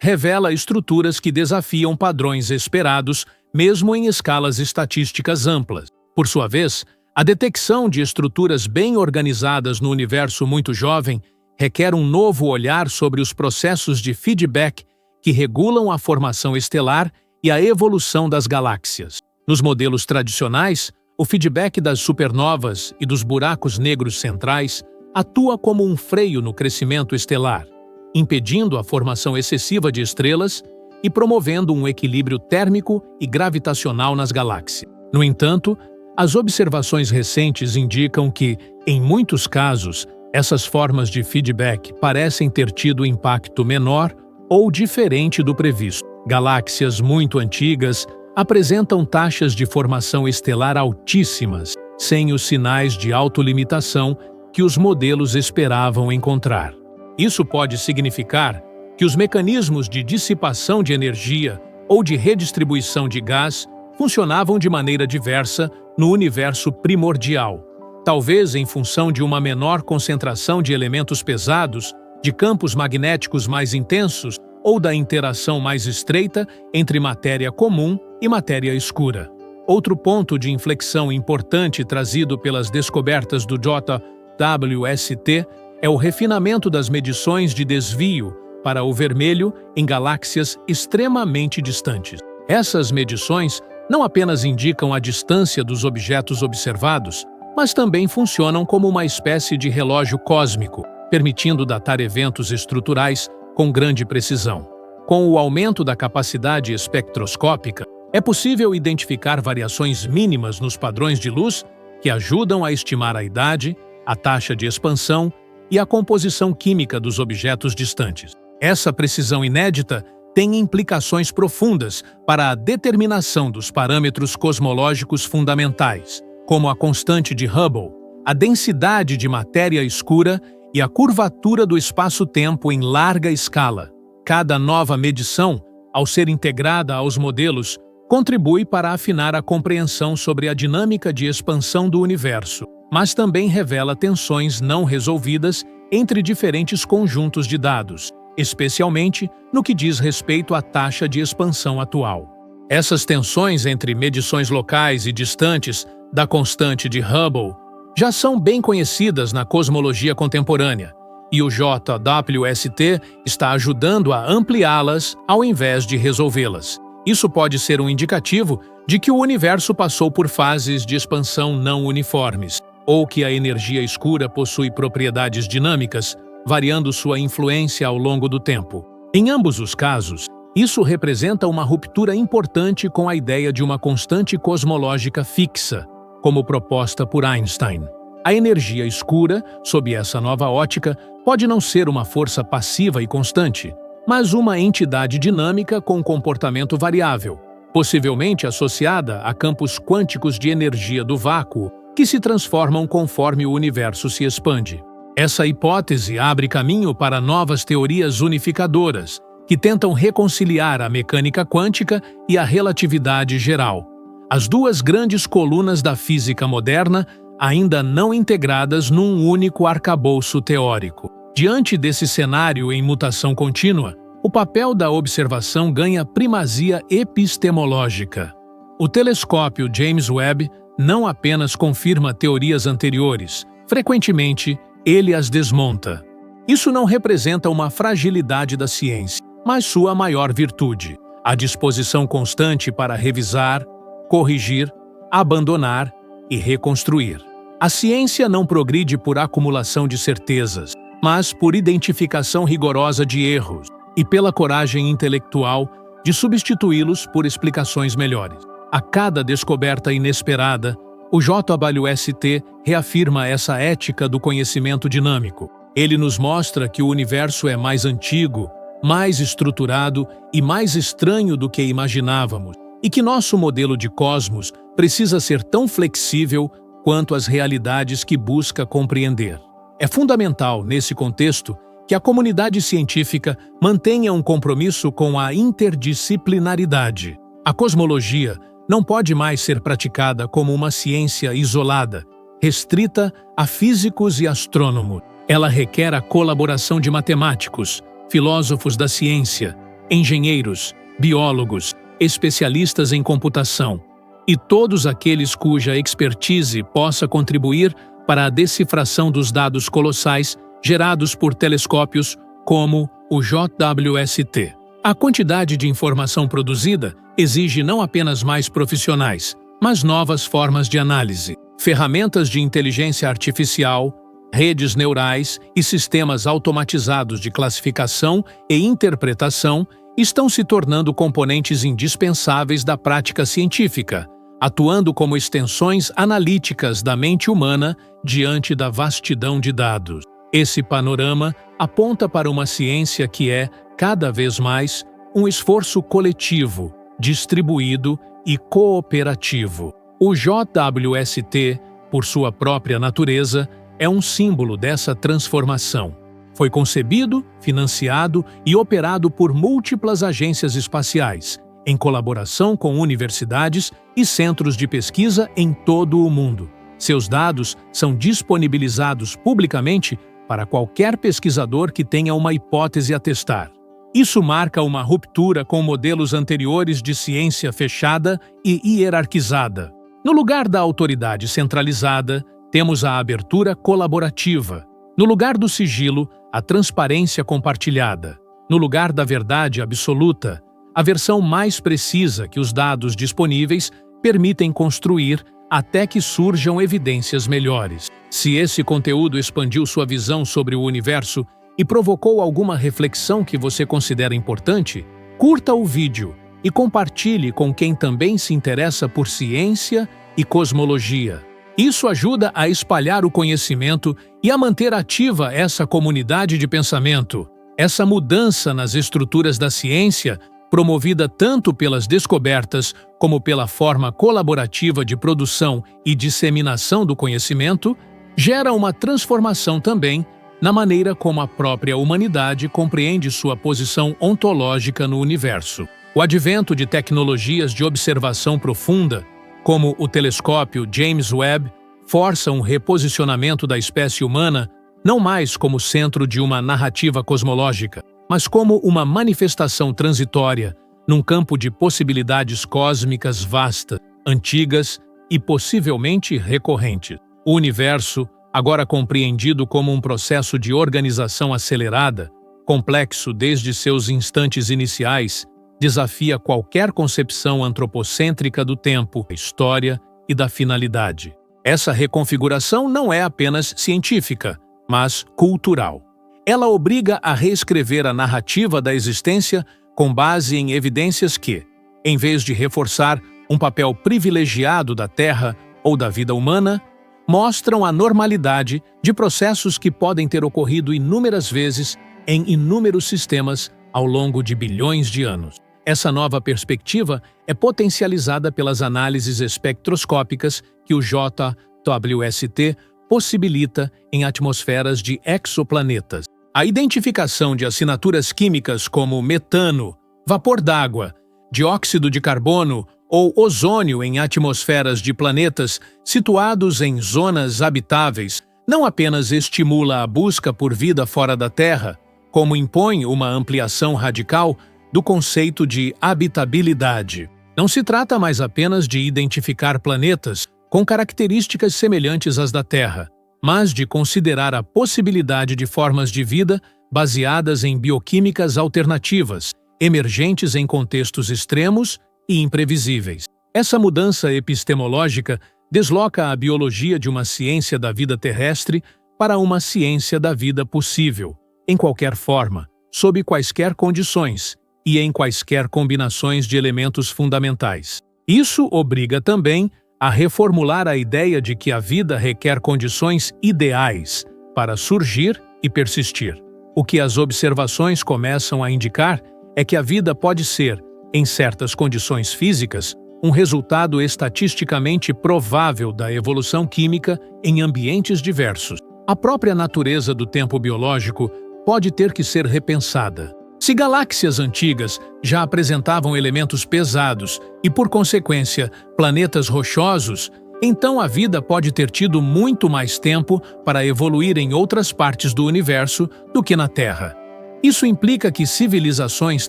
revela estruturas que desafiam padrões esperados, mesmo em escalas estatísticas amplas. Por sua vez, a detecção de estruturas bem organizadas no universo muito jovem requer um novo olhar sobre os processos de feedback que regulam a formação estelar e a evolução das galáxias. Nos modelos tradicionais, o feedback das supernovas e dos buracos negros centrais atua como um freio no crescimento estelar, impedindo a formação excessiva de estrelas e promovendo um equilíbrio térmico e gravitacional nas galáxias. No entanto, as observações recentes indicam que, em muitos casos, essas formas de feedback parecem ter tido impacto menor ou diferente do previsto. Galáxias muito antigas apresentam taxas de formação estelar altíssimas, sem os sinais de autolimitação que os modelos esperavam encontrar. Isso pode significar que os mecanismos de dissipação de energia ou de redistribuição de gás funcionavam de maneira diversa no universo primordial, talvez em função de uma menor concentração de elementos pesados, de campos magnéticos mais intensos ou da interação mais estreita entre matéria comum e matéria escura. Outro ponto de inflexão importante trazido pelas descobertas do JWST é o refinamento das medições de desvio para o vermelho em galáxias extremamente distantes. Essas medições não apenas indicam a distância dos objetos observados, mas também funcionam como uma espécie de relógio cósmico, permitindo datar eventos estruturais com grande precisão. Com o aumento da capacidade espectroscópica, é possível identificar variações mínimas nos padrões de luz que ajudam a estimar a idade, a taxa de expansão e a composição química dos objetos distantes. Essa precisão inédita tem implicações profundas para a determinação dos parâmetros cosmológicos fundamentais, como a constante de Hubble, a densidade de matéria escura e a curvatura do espaço-tempo em larga escala. Cada nova medição, ao ser integrada aos modelos, contribui para afinar a compreensão sobre a dinâmica de expansão do universo, mas também revela tensões não resolvidas entre diferentes conjuntos de dados, especialmente no que diz respeito à taxa de expansão atual. Essas tensões entre medições locais e distantes da constante de Hubble já são bem conhecidas na cosmologia contemporânea, e o JWST está ajudando a ampliá-las ao invés de resolvê-las. Isso pode ser um indicativo de que o universo passou por fases de expansão não uniformes, ou que a energia escura possui propriedades dinâmicas, variando sua influência ao longo do tempo. Em ambos os casos, isso representa uma ruptura importante com a ideia de uma constante cosmológica fixa, como proposta por Einstein. A energia escura, sob essa nova ótica, pode não ser uma força passiva e constante, mas uma entidade dinâmica com comportamento variável, possivelmente associada a campos quânticos de energia do vácuo que se transformam conforme o universo se expande. Essa hipótese abre caminho para novas teorias unificadoras, que tentam reconciliar a mecânica quântica e a relatividade geral, as duas grandes colunas da física moderna ainda não integradas num único arcabouço teórico. Diante desse cenário em mutação contínua, o papel da observação ganha primazia epistemológica. O telescópio James Webb não apenas confirma teorias anteriores, frequentemente ele as desmonta. Isso não representa uma fragilidade da ciência, mas sua maior virtude, a disposição constante para revisar, corrigir, abandonar e reconstruir. A ciência não progride por acumulação de certezas, mas por identificação rigorosa de erros e pela coragem intelectual de substituí-los por explicações melhores. A cada descoberta inesperada, o JWST reafirma essa ética do conhecimento dinâmico. Ele nos mostra que o universo é mais antigo, mais estruturado e mais estranho do que imaginávamos, e que nosso modelo de cosmos precisa ser tão flexível quanto as realidades que busca compreender. É fundamental, nesse contexto, que a comunidade científica mantenha um compromisso com a interdisciplinaridade. A cosmologia não pode mais ser praticada como uma ciência isolada, restrita a físicos e astrônomos. Ela requer a colaboração de matemáticos, filósofos da ciência, engenheiros, biólogos, especialistas em computação e todos aqueles cuja expertise possa contribuir para a decifração dos dados colossais gerados por telescópios como o JWST. A quantidade de informação produzida exige não apenas mais profissionais, mas novas formas de análise, ferramentas de inteligência artificial, redes neurais e sistemas automatizados de classificação e interpretação estão se tornando componentes indispensáveis da prática científica, atuando como extensões analíticas da mente humana diante da vastidão de dados. Esse panorama aponta para uma ciência que é, cada vez mais, um esforço coletivo, distribuído e cooperativo. O JWST, por sua própria natureza, é um símbolo dessa transformação. Foi concebido, financiado e operado por múltiplas agências espaciais, em colaboração com universidades e centros de pesquisa em todo o mundo. Seus dados são disponibilizados publicamente para qualquer pesquisador que tenha uma hipótese a testar. Isso marca uma ruptura com modelos anteriores de ciência fechada e hierarquizada. No lugar da autoridade centralizada, temos a abertura colaborativa. No lugar do sigilo, a transparência compartilhada. No lugar da verdade absoluta, a versão mais precisa que os dados disponíveis permitem construir até que surjam evidências melhores. Se esse conteúdo expandiu sua visão sobre o universo e provocou alguma reflexão que você considera importante, curta o vídeo e compartilhe com quem também se interessa por ciência e cosmologia. Isso ajuda a espalhar o conhecimento e a manter ativa essa comunidade de pensamento. Essa mudança nas estruturas da ciência, promovida tanto pelas descobertas como pela forma colaborativa de produção e disseminação do conhecimento, gera uma transformação também na maneira como a própria humanidade compreende sua posição ontológica no universo. O advento de tecnologias de observação profunda, como o telescópio James Webb, força um reposicionamento da espécie humana não mais como centro de uma narrativa cosmológica, mas como uma manifestação transitória num campo de possibilidades cósmicas vastas, antigas e possivelmente recorrentes. O universo, agora compreendido como um processo de organização acelerada, complexo desde seus instantes iniciais, desafia qualquer concepção antropocêntrica do tempo, da história e da finalidade. Essa reconfiguração não é apenas científica, mas cultural. Ela obriga a reescrever a narrativa da existência com base em evidências que, em vez de reforçar um papel privilegiado da Terra ou da vida humana, mostram a normalidade de processos que podem ter ocorrido inúmeras vezes em inúmeros sistemas ao longo de bilhões de anos. Essa nova perspectiva é potencializada pelas análises espectroscópicas que o JWST possibilita em atmosferas de exoplanetas. A identificação de assinaturas químicas como metano, vapor d'água, dióxido de carbono ou ozônio em atmosferas de planetas situados em zonas habitáveis não apenas estimula a busca por vida fora da Terra, como impõe uma ampliação radical do conceito de habitabilidade. Não se trata mais apenas de identificar planetas com características semelhantes às da Terra, mas de considerar a possibilidade de formas de vida baseadas em bioquímicas alternativas, emergentes em contextos extremos e imprevisíveis. Essa mudança epistemológica desloca a biologia de uma ciência da vida terrestre para uma ciência da vida possível, em qualquer forma, sob quaisquer condições e em quaisquer combinações de elementos fundamentais. Isso obriga também a reformular a ideia de que a vida requer condições ideais para surgir e persistir. O que as observações começam a indicar é que a vida pode ser, em certas condições físicas, um resultado estatisticamente provável da evolução química em ambientes diversos. A própria natureza do tempo biológico pode ter que ser repensada. Se galáxias antigas já apresentavam elementos pesados e, por consequência, planetas rochosos, então a vida pode ter tido muito mais tempo para evoluir em outras partes do universo do que na Terra. Isso implica que civilizações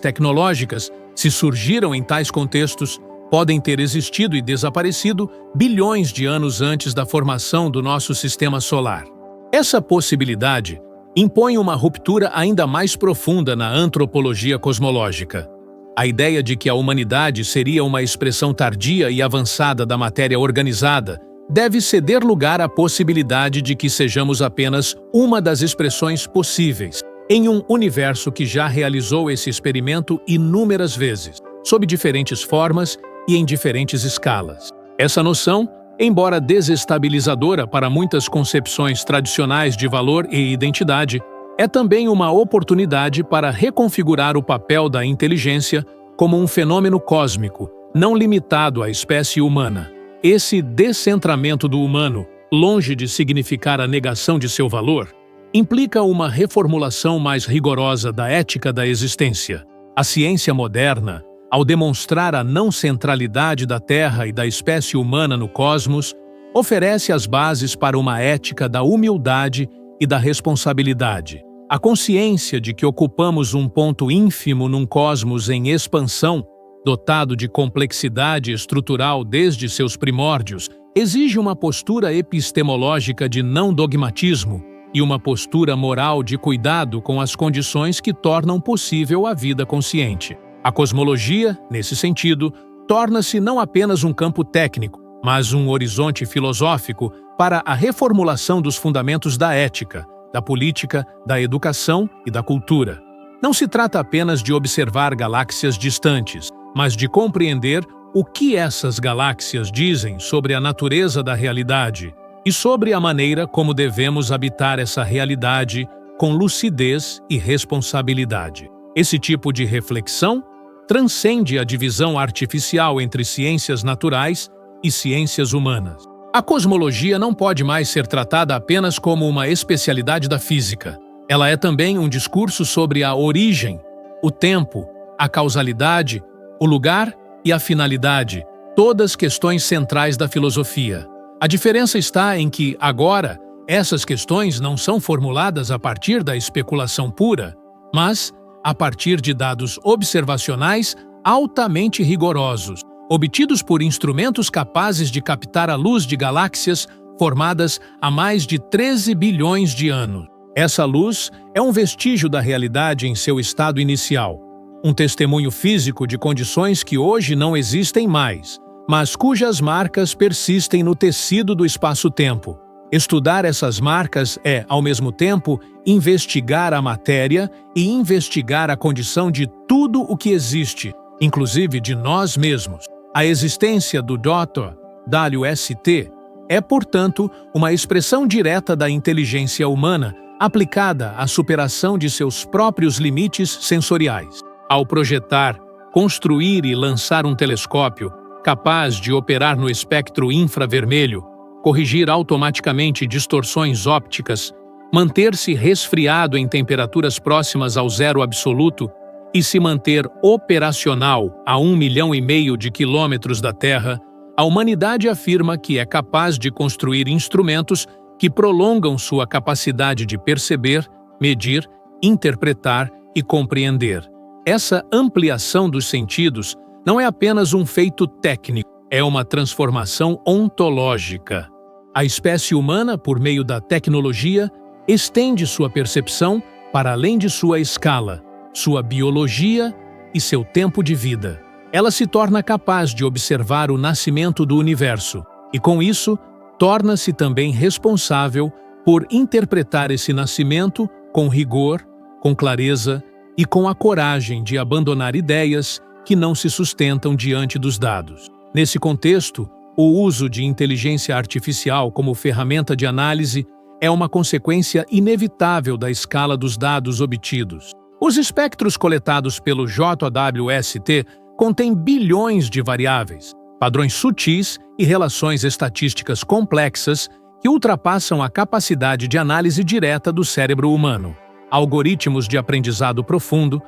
tecnológicas, se surgiram em tais contextos, podem ter existido e desaparecido bilhões de anos antes da formação do nosso sistema solar. Essa possibilidade impõe uma ruptura ainda mais profunda na antropologia cosmológica. A ideia de que a humanidade seria uma expressão tardia e avançada da matéria organizada deve ceder lugar à possibilidade de que sejamos apenas uma das expressões possíveis, em um universo que já realizou esse experimento inúmeras vezes, sob diferentes formas e em diferentes escalas. Essa noção, embora desestabilizadora para muitas concepções tradicionais de valor e identidade, é também uma oportunidade para reconfigurar o papel da inteligência como um fenômeno cósmico, não limitado à espécie humana. Esse descentramento do humano, longe de significar a negação de seu valor, implica uma reformulação mais rigorosa da ética da existência. A ciência moderna, ao demonstrar a não centralidade da Terra e da espécie humana no cosmos, oferece as bases para uma ética da humildade e da responsabilidade. A consciência de que ocupamos um ponto ínfimo num cosmos em expansão, dotado de complexidade estrutural desde seus primórdios, exige uma postura epistemológica de não dogmatismo e uma postura moral de cuidado com as condições que tornam possível a vida consciente. A cosmologia, nesse sentido, torna-se não apenas um campo técnico, mas um horizonte filosófico para a reformulação dos fundamentos da ética, da política, da educação e da cultura. Não se trata apenas de observar galáxias distantes, mas de compreender o que essas galáxias dizem sobre a natureza da realidade e sobre a maneira como devemos habitar essa realidade com lucidez e responsabilidade. Esse tipo de reflexão transcende a divisão artificial entre ciências naturais e ciências humanas. A cosmologia não pode mais ser tratada apenas como uma especialidade da física. Ela é também um discurso sobre a origem, o tempo, a causalidade, o lugar e a finalidade, todas questões centrais da filosofia. A diferença está em que, agora, essas questões não são formuladas a partir da especulação pura, mas a partir de dados observacionais altamente rigorosos, obtidos por instrumentos capazes de captar a luz de galáxias formadas há mais de 13 bilhões de anos. Essa luz é um vestígio da realidade em seu estado inicial, um testemunho físico de condições que hoje não existem mais, mas cujas marcas persistem no tecido do espaço-tempo. Estudar essas marcas é, ao mesmo tempo, investigar a matéria e investigar a condição de tudo o que existe, inclusive de nós mesmos. A existência do Dr. WST é, portanto, uma expressão direta da inteligência humana aplicada à superação de seus próprios limites sensoriais. Ao projetar, construir e lançar um telescópio capaz de operar no espectro infravermelho, corrigir automaticamente distorções ópticas, manter-se resfriado em temperaturas próximas ao zero absoluto e se manter operacional a 1,5 milhão de quilômetros da Terra, a humanidade afirma que é capaz de construir instrumentos que prolongam sua capacidade de perceber, medir, interpretar e compreender. Essa ampliação dos sentidos não é apenas um feito técnico, é uma transformação ontológica. A espécie humana, por meio da tecnologia, estende sua percepção para além de sua escala, sua biologia e seu tempo de vida. Ela se torna capaz de observar o nascimento do universo e, com isso, torna-se também responsável por interpretar esse nascimento com rigor, com clareza e com a coragem de abandonar ideias que não se sustentam diante dos dados. Nesse contexto, o uso de inteligência artificial como ferramenta de análise é uma consequência inevitável da escala dos dados obtidos. Os espectros coletados pelo JWST contêm bilhões de variáveis, padrões sutis e relações estatísticas complexas que ultrapassam a capacidade de análise direta do cérebro humano. Algoritmos de aprendizado profundo,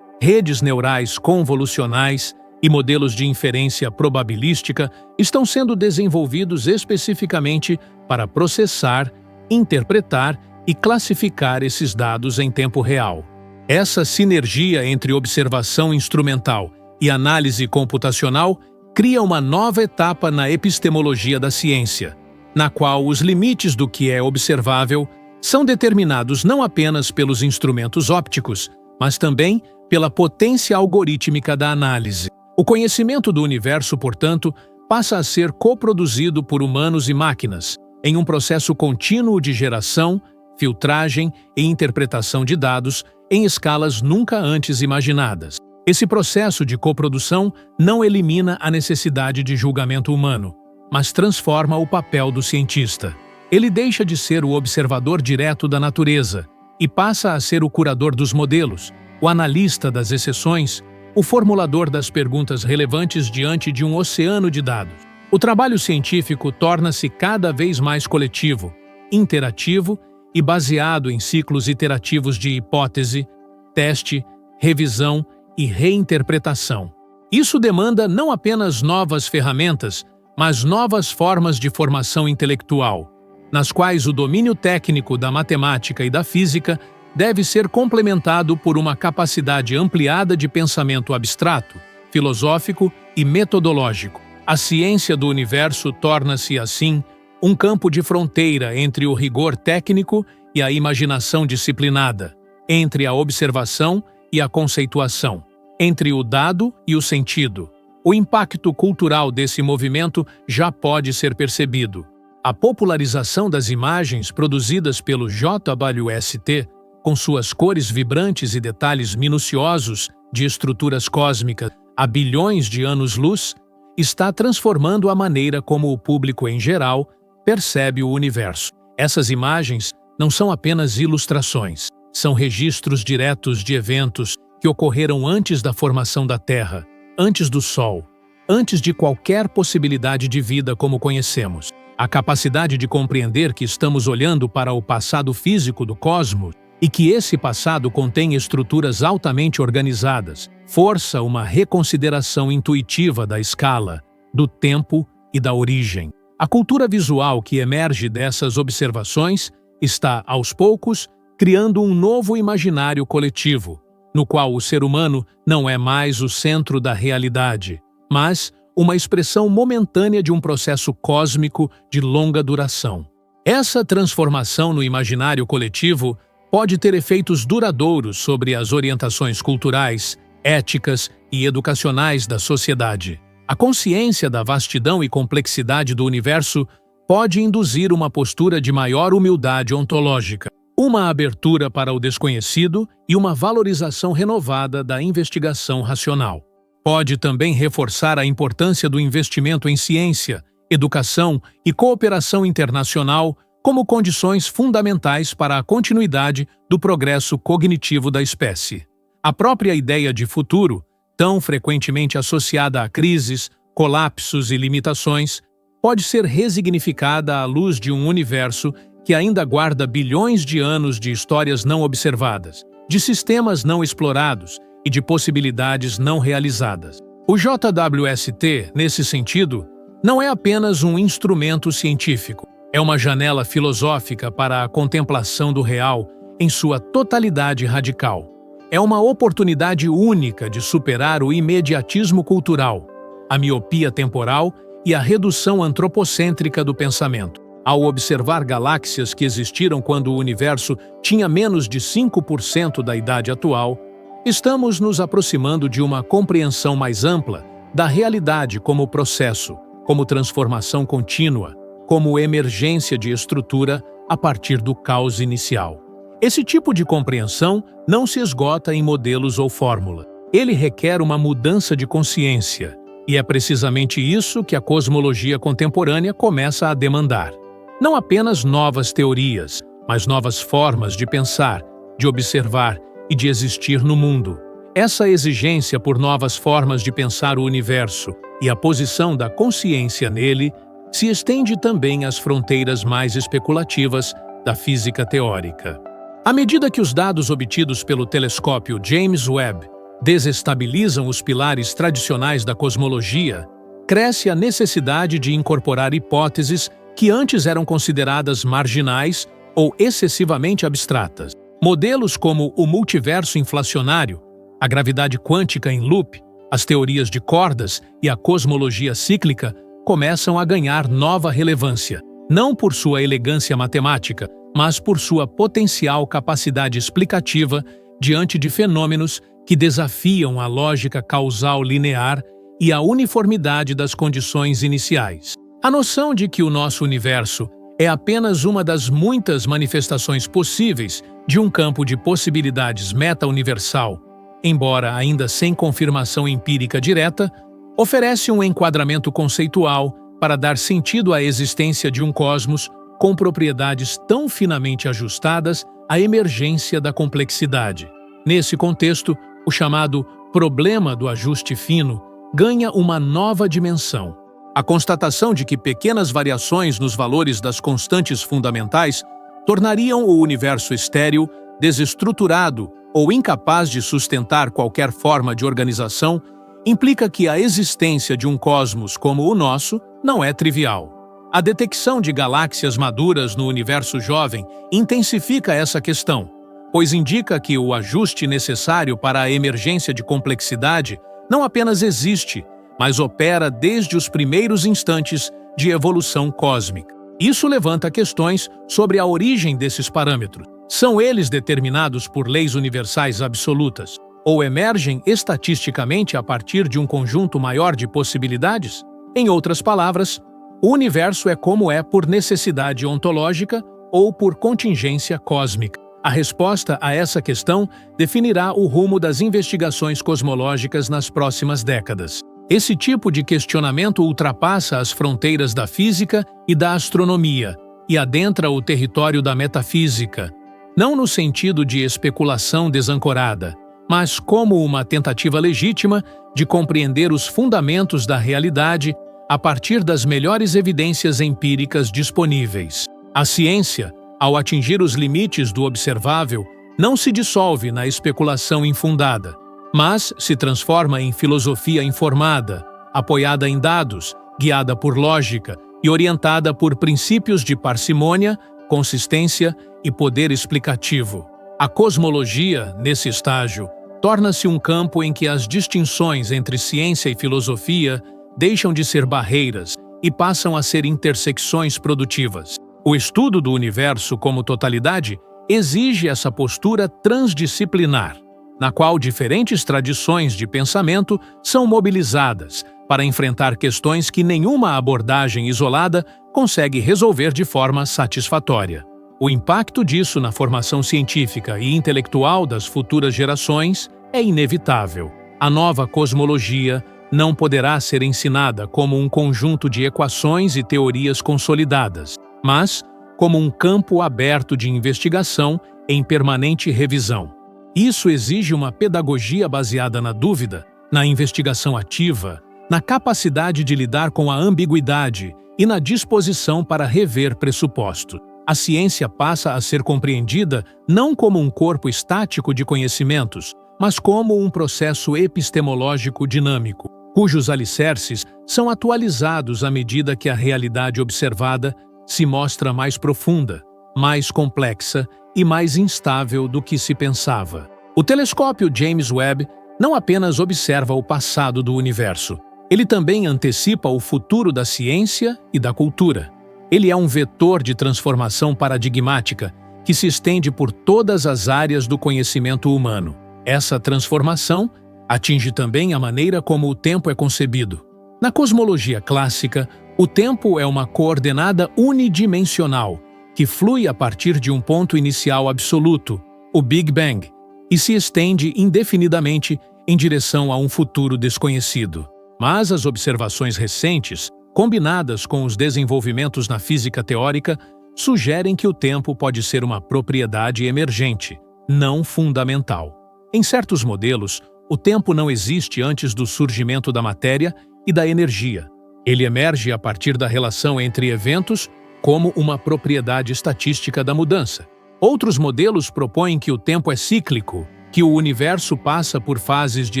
redes neurais convolucionais e modelos de inferência probabilística estão sendo desenvolvidos especificamente para processar, interpretar e classificar esses dados em tempo real. Essa sinergia entre observação instrumental e análise computacional cria uma nova etapa na epistemologia da ciência, na qual os limites do que é observável são determinados não apenas pelos instrumentos ópticos, mas também pela potência algorítmica da análise. O conhecimento do universo, portanto, passa a ser coproduzido por humanos e máquinas, em um processo contínuo de geração, filtragem e interpretação de dados em escalas nunca antes imaginadas. Esse processo de coprodução não elimina a necessidade de julgamento humano, mas transforma o papel do cientista. Ele deixa de ser o observador direto da natureza e passa a ser o curador dos modelos, o analista das exceções, o formulador das perguntas relevantes diante de um oceano de dados. O trabalho científico torna-se cada vez mais coletivo, interativo e baseado em ciclos iterativos de hipótese, teste, revisão e reinterpretação. Isso demanda não apenas novas ferramentas, mas novas formas de formação intelectual, nas quais o domínio técnico da matemática e da física deve ser complementado por uma capacidade ampliada de pensamento abstrato, filosófico e metodológico. A ciência do universo torna-se, assim, um campo de fronteira entre o rigor técnico e a imaginação disciplinada, entre a observação e a conceituação, entre o dado e o sentido. O impacto cultural desse movimento já pode ser percebido. A popularização das imagens produzidas pelo JWST, com suas cores vibrantes e detalhes minuciosos de estruturas cósmicas há bilhões de anos-luz, está transformando a maneira como o público em geral percebe o universo. Essas imagens não são apenas ilustrações, são registros diretos de eventos que ocorreram antes da formação da Terra, antes do Sol, antes de qualquer possibilidade de vida como conhecemos. A capacidade de compreender que estamos olhando para o passado físico do cosmos e que esse passado contém estruturas altamente organizadas, força uma reconsideração intuitiva da escala, do tempo e da origem. A cultura visual que emerge dessas observações está, aos poucos, criando um novo imaginário coletivo, no qual o ser humano não é mais o centro da realidade, mas uma expressão momentânea de um processo cósmico de longa duração. Essa transformação no imaginário coletivo pode ter efeitos duradouros sobre as orientações culturais, éticas e educacionais da sociedade. A consciência da vastidão e complexidade do universo pode induzir uma postura de maior humildade ontológica, uma abertura para o desconhecido e uma valorização renovada da investigação racional. Pode também reforçar a importância do investimento em ciência, educação e cooperação internacional como condições fundamentais para a continuidade do progresso cognitivo da espécie. A própria ideia de futuro, tão frequentemente associada a crises, colapsos e limitações, pode ser resignificada à luz de um universo que ainda guarda bilhões de anos de histórias não observadas, de sistemas não explorados e de possibilidades não realizadas. O JWST, nesse sentido, não é apenas um instrumento científico, é uma janela filosófica para a contemplação do real em sua totalidade radical. É uma oportunidade única de superar o imediatismo cultural, a miopia temporal e a redução antropocêntrica do pensamento. Ao observar galáxias que existiram quando o universo tinha menos de 5% da idade atual, estamos nos aproximando de uma compreensão mais ampla da realidade como processo, como transformação contínua, como emergência de estrutura a partir do caos inicial. Esse tipo de compreensão não se esgota em modelos ou fórmula. Ele requer uma mudança de consciência, e é precisamente isso que a cosmologia contemporânea começa a demandar. Não apenas novas teorias, mas novas formas de pensar, de observar e de existir no mundo. Essa exigência por novas formas de pensar o universo e a posição da consciência nele se estende também às fronteiras mais especulativas da física teórica. À medida que os dados obtidos pelo telescópio James Webb desestabilizam os pilares tradicionais da cosmologia, cresce a necessidade de incorporar hipóteses que antes eram consideradas marginais ou excessivamente abstratas. Modelos como o multiverso inflacionário, a gravidade quântica em loop, as teorias de cordas e a cosmologia cíclica começam a ganhar nova relevância, não por sua elegância matemática, mas por sua potencial capacidade explicativa diante de fenômenos que desafiam a lógica causal linear e a uniformidade das condições iniciais. A noção de que o nosso universo é apenas uma das muitas manifestações possíveis de um campo de possibilidades meta-universal, embora ainda sem confirmação empírica direta, oferece um enquadramento conceitual para dar sentido à existência de um cosmos com propriedades tão finamente ajustadas à emergência da complexidade. Nesse contexto, o chamado problema do ajuste fino ganha uma nova dimensão. A constatação de que pequenas variações nos valores das constantes fundamentais tornariam o universo estéril, desestruturado ou incapaz de sustentar qualquer forma de organização implica que a existência de um cosmos como o nosso não é trivial. A detecção de galáxias maduras no universo jovem intensifica essa questão, pois indica que o ajuste necessário para a emergência de complexidade não apenas existe, mas opera desde os primeiros instantes de evolução cósmica. Isso levanta questões sobre a origem desses parâmetros. São eles determinados por leis universais absolutas, ou emergem estatisticamente a partir de um conjunto maior de possibilidades? Em outras palavras, o universo é como é por necessidade ontológica ou por contingência cósmica. A resposta a essa questão definirá o rumo das investigações cosmológicas nas próximas décadas. Esse tipo de questionamento ultrapassa as fronteiras da física e da astronomia e adentra o território da metafísica, não no sentido de especulação desancorada, mas como uma tentativa legítima de compreender os fundamentos da realidade a partir das melhores evidências empíricas disponíveis. A ciência, ao atingir os limites do observável, não se dissolve na especulação infundada, mas se transforma em filosofia informada, apoiada em dados, guiada por lógica e orientada por princípios de parcimônia, consistência e poder explicativo. A cosmologia, nesse estágio, torna-se um campo em que as distinções entre ciência e filosofia deixam de ser barreiras e passam a ser intersecções produtivas. O estudo do universo como totalidade exige essa postura transdisciplinar, na qual diferentes tradições de pensamento são mobilizadas para enfrentar questões que nenhuma abordagem isolada consegue resolver de forma satisfatória. O impacto disso na formação científica e intelectual das futuras gerações é inevitável. A nova cosmologia não poderá ser ensinada como um conjunto de equações e teorias consolidadas, mas como um campo aberto de investigação em permanente revisão. Isso exige uma pedagogia baseada na dúvida, na investigação ativa, na capacidade de lidar com a ambiguidade e na disposição para rever pressupostos. A ciência passa a ser compreendida não como um corpo estático de conhecimentos, mas como um processo epistemológico dinâmico, cujos alicerces são atualizados à medida que a realidade observada se mostra mais profunda, mais complexa e mais instável do que se pensava. O telescópio James Webb não apenas observa o passado do universo, ele também antecipa o futuro da ciência e da cultura. Ele é um vetor de transformação paradigmática que se estende por todas as áreas do conhecimento humano. Essa transformação atinge também a maneira como o tempo é concebido. Na cosmologia clássica, o tempo é uma coordenada unidimensional que flui a partir de um ponto inicial absoluto, o Big Bang, e se estende indefinidamente em direção a um futuro desconhecido. Mas as observações recentes, combinadas com os desenvolvimentos na física teórica, sugerem que o tempo pode ser uma propriedade emergente, não fundamental. Em certos modelos, o tempo não existe antes do surgimento da matéria e da energia. Ele emerge a partir da relação entre eventos como uma propriedade estatística da mudança. Outros modelos propõem que o tempo é cíclico, que o universo passa por fases de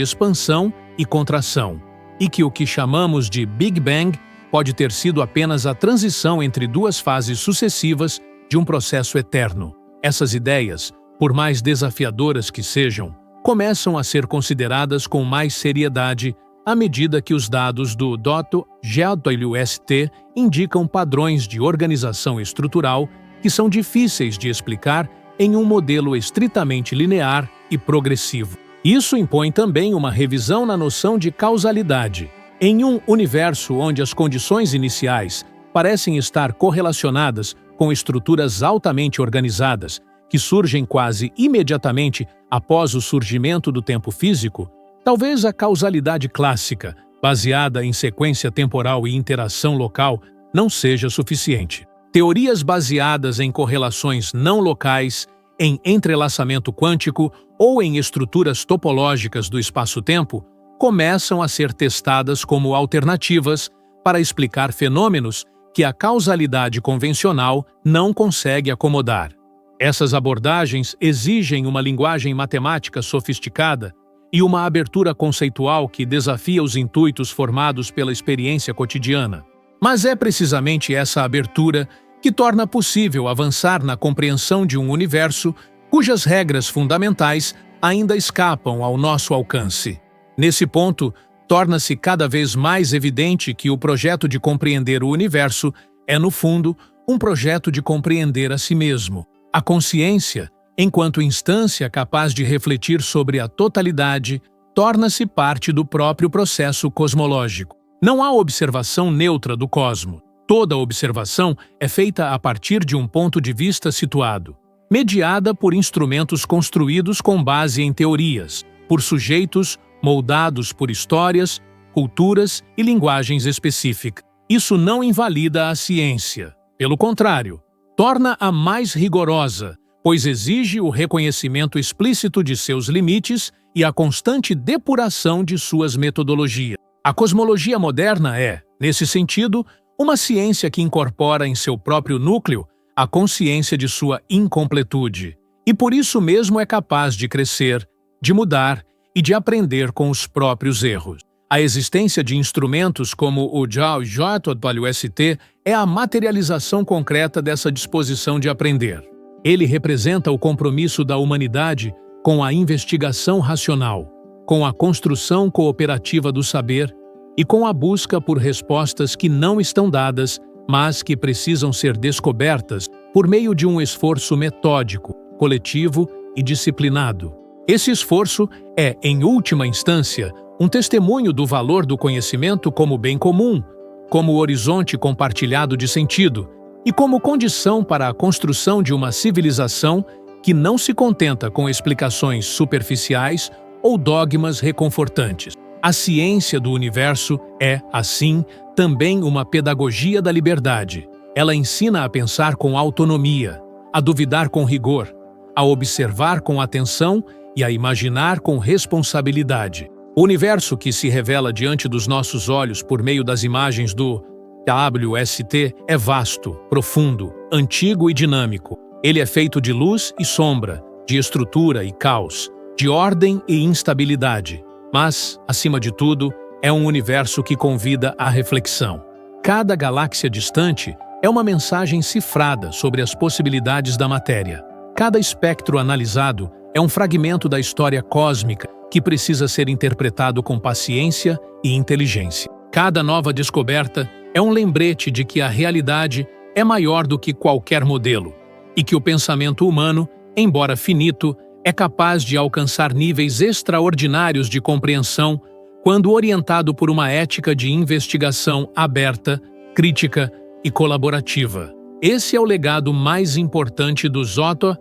expansão e contração, e que o que chamamos de Big Bang pode ter sido apenas a transição entre duas fases sucessivas de um processo eterno. Essas ideias, por mais desafiadoras que sejam, começam a ser consideradas com mais seriedade à medida que os dados do JWST indicam padrões de organização estrutural que são difíceis de explicar em um modelo estritamente linear e progressivo. Isso impõe também uma revisão na noção de causalidade. Em um universo onde as condições iniciais parecem estar correlacionadas com estruturas altamente organizadas, que surgem quase imediatamente após o surgimento do tempo físico, talvez a causalidade clássica, baseada em sequência temporal e interação local, não seja suficiente. Teorias baseadas em correlações não locais, em entrelaçamento quântico ou em estruturas topológicas do espaço-tempo começam a ser testadas como alternativas para explicar fenômenos que a causalidade convencional não consegue acomodar. Essas abordagens exigem uma linguagem matemática sofisticada e uma abertura conceitual que desafia os intuitos formados pela experiência cotidiana. Mas é precisamente essa abertura que torna possível avançar na compreensão de um universo cujas regras fundamentais ainda escapam ao nosso alcance. Nesse ponto, torna-se cada vez mais evidente que o projeto de compreender o universo é, no fundo, um projeto de compreender a si mesmo. A consciência, enquanto instância capaz de refletir sobre a totalidade, torna-se parte do próprio processo cosmológico. Não há observação neutra do cosmos. Toda observação é feita a partir de um ponto de vista situado, mediada por instrumentos construídos com base em teorias, por sujeitos moldados por histórias, culturas e linguagens específicas. Isso não invalida a ciência. Pelo contrário, torna-a mais rigorosa, pois exige o reconhecimento explícito de seus limites e a constante depuração de suas metodologias. A cosmologia moderna é, nesse sentido, uma ciência que incorpora em seu próprio núcleo a consciência de sua incompletude, e por isso mesmo é capaz de crescer, de mudar e de aprender com os próprios erros. A existência de instrumentos como o JWST é a materialização concreta dessa disposição de aprender. Ele representa o compromisso da humanidade com a investigação racional, com a construção cooperativa do saber e com a busca por respostas que não estão dadas, mas que precisam ser descobertas por meio de um esforço metódico, coletivo e disciplinado. Esse esforço é, em última instância, um testemunho do valor do conhecimento como bem comum, como horizonte compartilhado de sentido e como condição para a construção de uma civilização que não se contenta com explicações superficiais ou dogmas reconfortantes. A ciência do universo é, assim, também uma pedagogia da liberdade. Ela ensina a pensar com autonomia, a duvidar com rigor, a observar com atenção e a imaginar com responsabilidade. O universo que se revela diante dos nossos olhos por meio das imagens do WST é vasto, profundo, antigo e dinâmico. Ele é feito de luz e sombra, de estrutura e caos, de ordem e instabilidade. Mas, acima de tudo, é um universo que convida à reflexão. Cada galáxia distante é uma mensagem cifrada sobre as possibilidades da matéria. Cada espectro analisado é um fragmento da história cósmica que precisa ser interpretado com paciência e inteligência. Cada nova descoberta é um lembrete de que a realidade é maior do que qualquer modelo e que o pensamento humano, embora finito, é capaz de alcançar níveis extraordinários de compreensão quando orientado por uma ética de investigação aberta, crítica e colaborativa. Esse é o legado mais importante do JWST.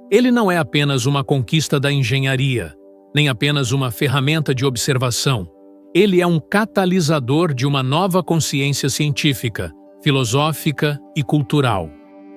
Ele não é apenas uma conquista da engenharia, nem apenas uma ferramenta de observação. Ele é um catalisador de uma nova consciência científica, filosófica e cultural.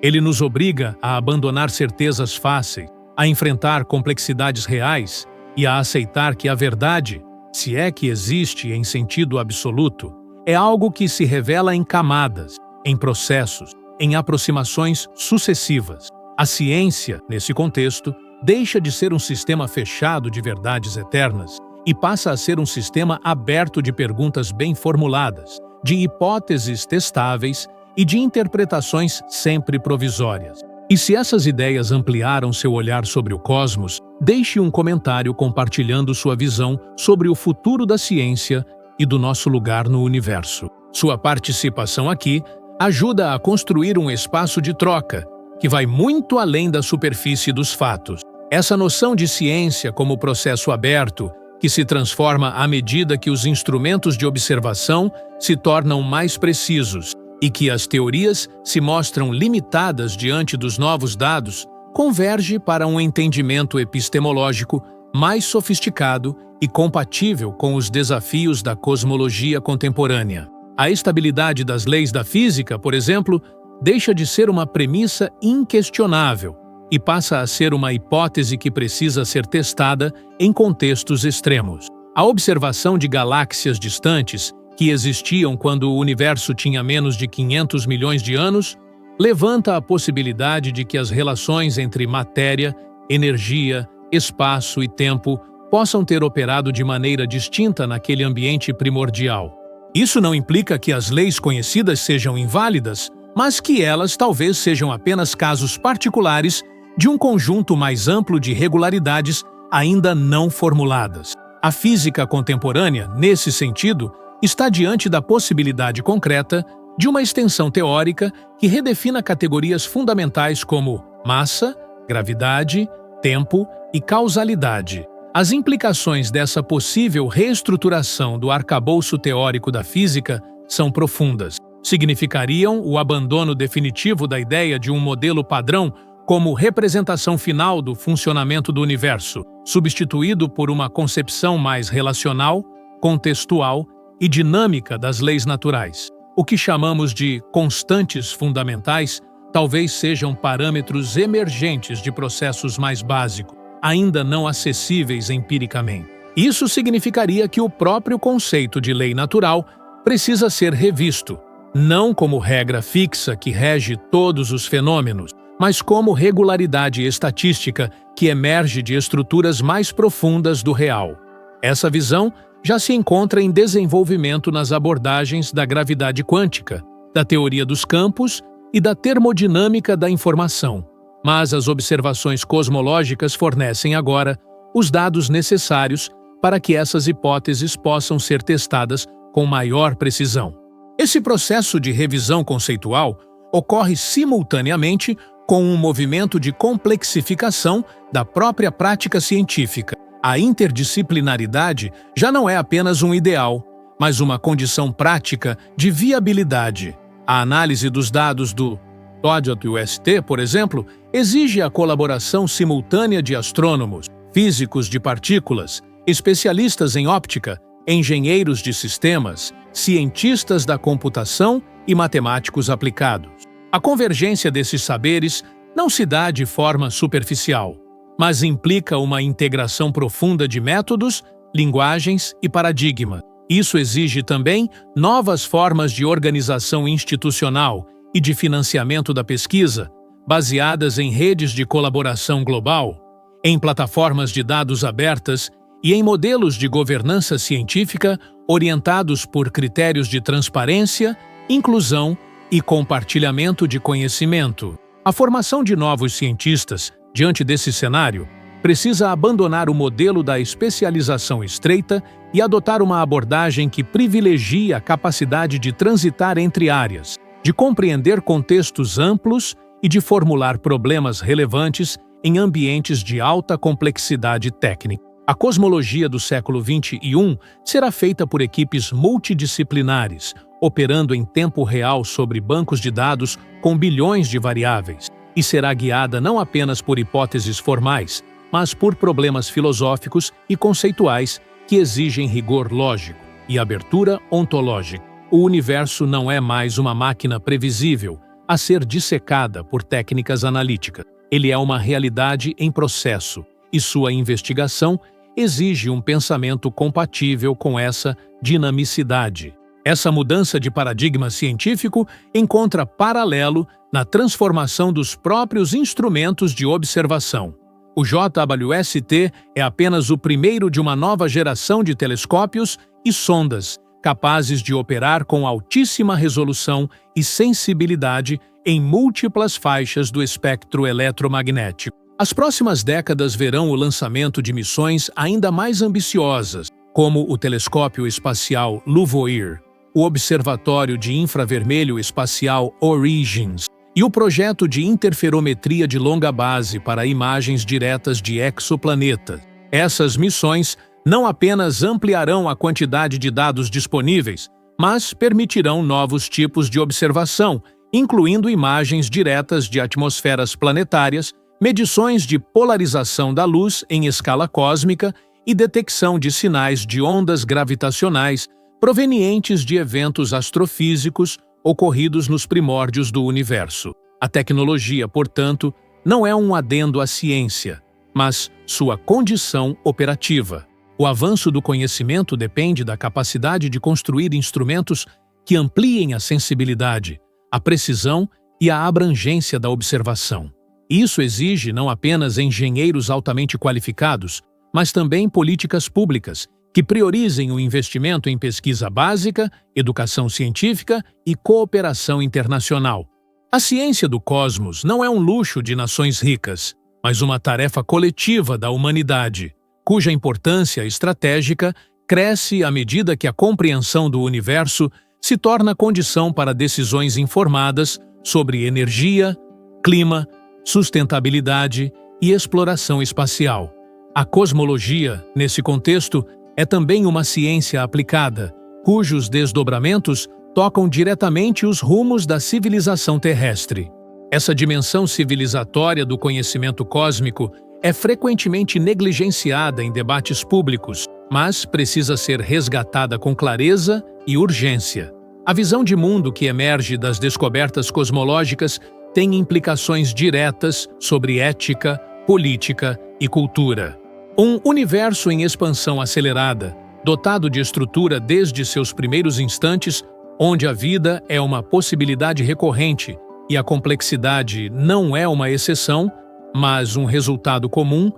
Ele nos obriga a abandonar certezas fáceis, a enfrentar complexidades reais e a aceitar que a verdade, se é que existe em sentido absoluto, é algo que se revela em camadas, em processos, em aproximações sucessivas. A ciência, nesse contexto, deixa de ser um sistema fechado de verdades eternas e passa a ser um sistema aberto de perguntas bem formuladas, de hipóteses testáveis e de interpretações sempre provisórias. E se essas ideias ampliaram seu olhar sobre o cosmos, deixe um comentário compartilhando sua visão sobre o futuro da ciência e do nosso lugar no universo. Sua participação aqui ajuda a construir um espaço de troca que vai muito além da superfície dos fatos. Essa noção de ciência como processo aberto, que se transforma à medida que os instrumentos de observação se tornam mais precisos e que as teorias se mostram limitadas diante dos novos dados, converge para um entendimento epistemológico mais sofisticado e compatível com os desafios da cosmologia contemporânea. A estabilidade das leis da física, por exemplo, deixa de ser uma premissa inquestionável e passa a ser uma hipótese que precisa ser testada em contextos extremos. A observação de galáxias distantes, que existiam quando o universo tinha menos de 500 milhões de anos, levanta a possibilidade de que as relações entre matéria, energia, espaço e tempo possam ter operado de maneira distinta naquele ambiente primordial. Isso não implica que as leis conhecidas sejam inválidas, mas que elas talvez sejam apenas casos particulares de um conjunto mais amplo de regularidades ainda não formuladas. A física contemporânea, nesse sentido, está diante da possibilidade concreta de uma extensão teórica que redefina categorias fundamentais como massa, gravidade, tempo e causalidade. As implicações dessa possível reestruturação do arcabouço teórico da física são profundas. Significariam o abandono definitivo da ideia de um modelo padrão como representação final do funcionamento do universo, substituído por uma concepção mais relacional, contextual e dinâmica das leis naturais. O que chamamos de constantes fundamentais talvez sejam parâmetros emergentes de processos mais básicos, ainda não acessíveis empiricamente. Isso significaria que o próprio conceito de lei natural precisa ser revisto, não como regra fixa que rege todos os fenômenos, mas como regularidade estatística que emerge de estruturas mais profundas do real. Essa visão já se encontra em desenvolvimento nas abordagens da gravidade quântica, da teoria dos campos e da termodinâmica da informação. Mas as observações cosmológicas fornecem agora os dados necessários para que essas hipóteses possam ser testadas com maior precisão. Esse processo de revisão conceitual ocorre simultaneamente com um movimento de complexificação da própria prática científica. A interdisciplinaridade já não é apenas um ideal, mas uma condição prática de viabilidade. A análise dos dados do JWST, por exemplo, exige a colaboração simultânea de astrônomos, físicos de partículas, especialistas em óptica, engenheiros de sistemas, cientistas da computação e matemáticos aplicados. A convergência desses saberes não se dá de forma superficial, mas implica uma integração profunda de métodos, linguagens e paradigmas. Isso exige também novas formas de organização institucional e de financiamento da pesquisa, baseadas em redes de colaboração global, em plataformas de dados abertas e em modelos de governança científica orientados por critérios de transparência, inclusão e compartilhamento de conhecimento. A formação de novos cientistas, diante desse cenário, precisa abandonar o modelo da especialização estreita e adotar uma abordagem que privilegie a capacidade de transitar entre áreas, de compreender contextos amplos e de formular problemas relevantes em ambientes de alta complexidade técnica. A cosmologia do século XXI será feita por equipes multidisciplinares, operando em tempo real sobre bancos de dados com bilhões de variáveis, e será guiada não apenas por hipóteses formais, mas por problemas filosóficos e conceituais que exigem rigor lógico e abertura ontológica. O universo não é mais uma máquina previsível a ser dissecada por técnicas analíticas. Ele é uma realidade em processo, e sua investigação exige um pensamento compatível com essa dinamicidade. Essa mudança de paradigma científico encontra paralelo na transformação dos próprios instrumentos de observação. O JWST é apenas o primeiro de uma nova geração de telescópios e sondas capazes de operar com altíssima resolução e sensibilidade em múltiplas faixas do espectro eletromagnético. As próximas décadas verão o lançamento de missões ainda mais ambiciosas, como o telescópio espacial LUVOIR, o Observatório de Infravermelho Espacial Origins e o projeto de interferometria de longa base para imagens diretas de exoplanetas. Essas missões não apenas ampliarão a quantidade de dados disponíveis, mas permitirão novos tipos de observação, incluindo imagens diretas de atmosferas planetárias, medições de polarização da luz em escala cósmica e detecção de sinais de ondas gravitacionais provenientes de eventos astrofísicos ocorridos nos primórdios do universo. A tecnologia, portanto, não é um adendo à ciência, mas sua condição operativa. O avanço do conhecimento depende da capacidade de construir instrumentos que ampliem a sensibilidade, a precisão e a abrangência da observação. Isso exige não apenas engenheiros altamente qualificados, mas também políticas públicas que priorizem o investimento em pesquisa básica, educação científica e cooperação internacional. A ciência do cosmos não é um luxo de nações ricas, mas uma tarefa coletiva da humanidade, cuja importância estratégica cresce à medida que a compreensão do universo se torna condição para decisões informadas sobre energia, clima, sustentabilidade e exploração espacial. A cosmologia, nesse contexto, é também uma ciência aplicada, cujos desdobramentos tocam diretamente os rumos da civilização terrestre. Essa dimensão civilizatória do conhecimento cósmico é frequentemente negligenciada em debates públicos, mas precisa ser resgatada com clareza e urgência. A visão de mundo que emerge das descobertas cosmológicas tem implicações diretas sobre ética, política e cultura. Um universo em expansão acelerada, dotado de estrutura desde seus primeiros instantes, onde a vida é uma possibilidade recorrente e a complexidade não é uma exceção, mas um resultado comum,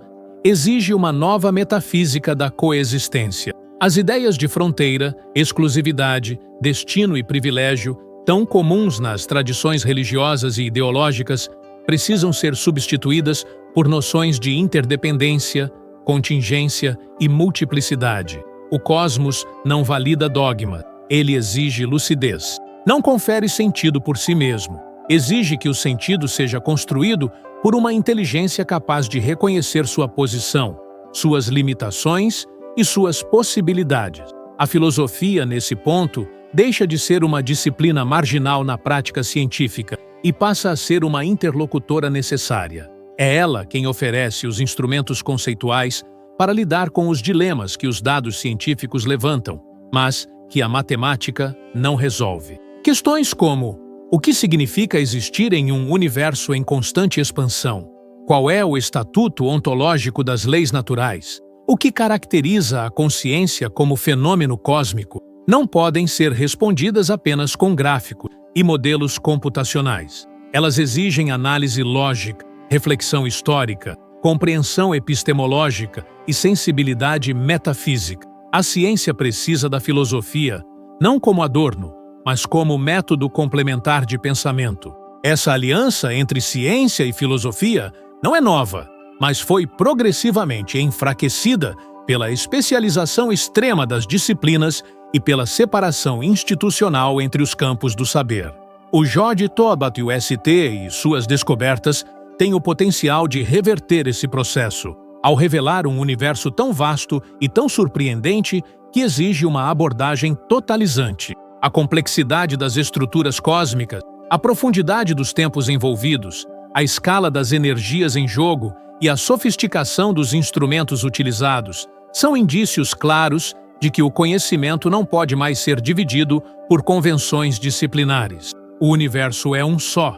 exige uma nova metafísica da coexistência. As ideias de fronteira, exclusividade, destino e privilégio, tão comuns nas tradições religiosas e ideológicas, precisam ser substituídas por noções de interdependência, contingência e multiplicidade. O cosmos não valida dogma, ele exige lucidez. Não confere sentido por si mesmo. Exige que o sentido seja construído por uma inteligência capaz de reconhecer sua posição, suas limitações e suas possibilidades. A filosofia, nesse ponto, deixa de ser uma disciplina marginal na prática científica e passa a ser uma interlocutora necessária. É ela quem oferece os instrumentos conceituais para lidar com os dilemas que os dados científicos levantam, mas que a matemática não resolve. Questões como: o que significa existir em um universo em constante expansão? Qual é o estatuto ontológico das leis naturais? O que caracteriza a consciência como fenômeno cósmico? Não podem ser respondidas apenas com gráficos e modelos computacionais. Elas exigem análise lógica, reflexão histórica, compreensão epistemológica e sensibilidade metafísica. A ciência precisa da filosofia, não como adorno, mas como método complementar de pensamento. Essa aliança entre ciência e filosofia não é nova, mas foi progressivamente enfraquecida pela especialização extrema das disciplinas e pela separação institucional entre os campos do saber. O George Toback e o ST e suas descobertas têm o potencial de reverter esse processo, ao revelar um universo tão vasto e tão surpreendente que exige uma abordagem totalizante. A complexidade das estruturas cósmicas, a profundidade dos tempos envolvidos, a escala das energias em jogo e a sofisticação dos instrumentos utilizados são indícios claros de que o conhecimento não pode mais ser dividido por convenções disciplinares. O universo é um só,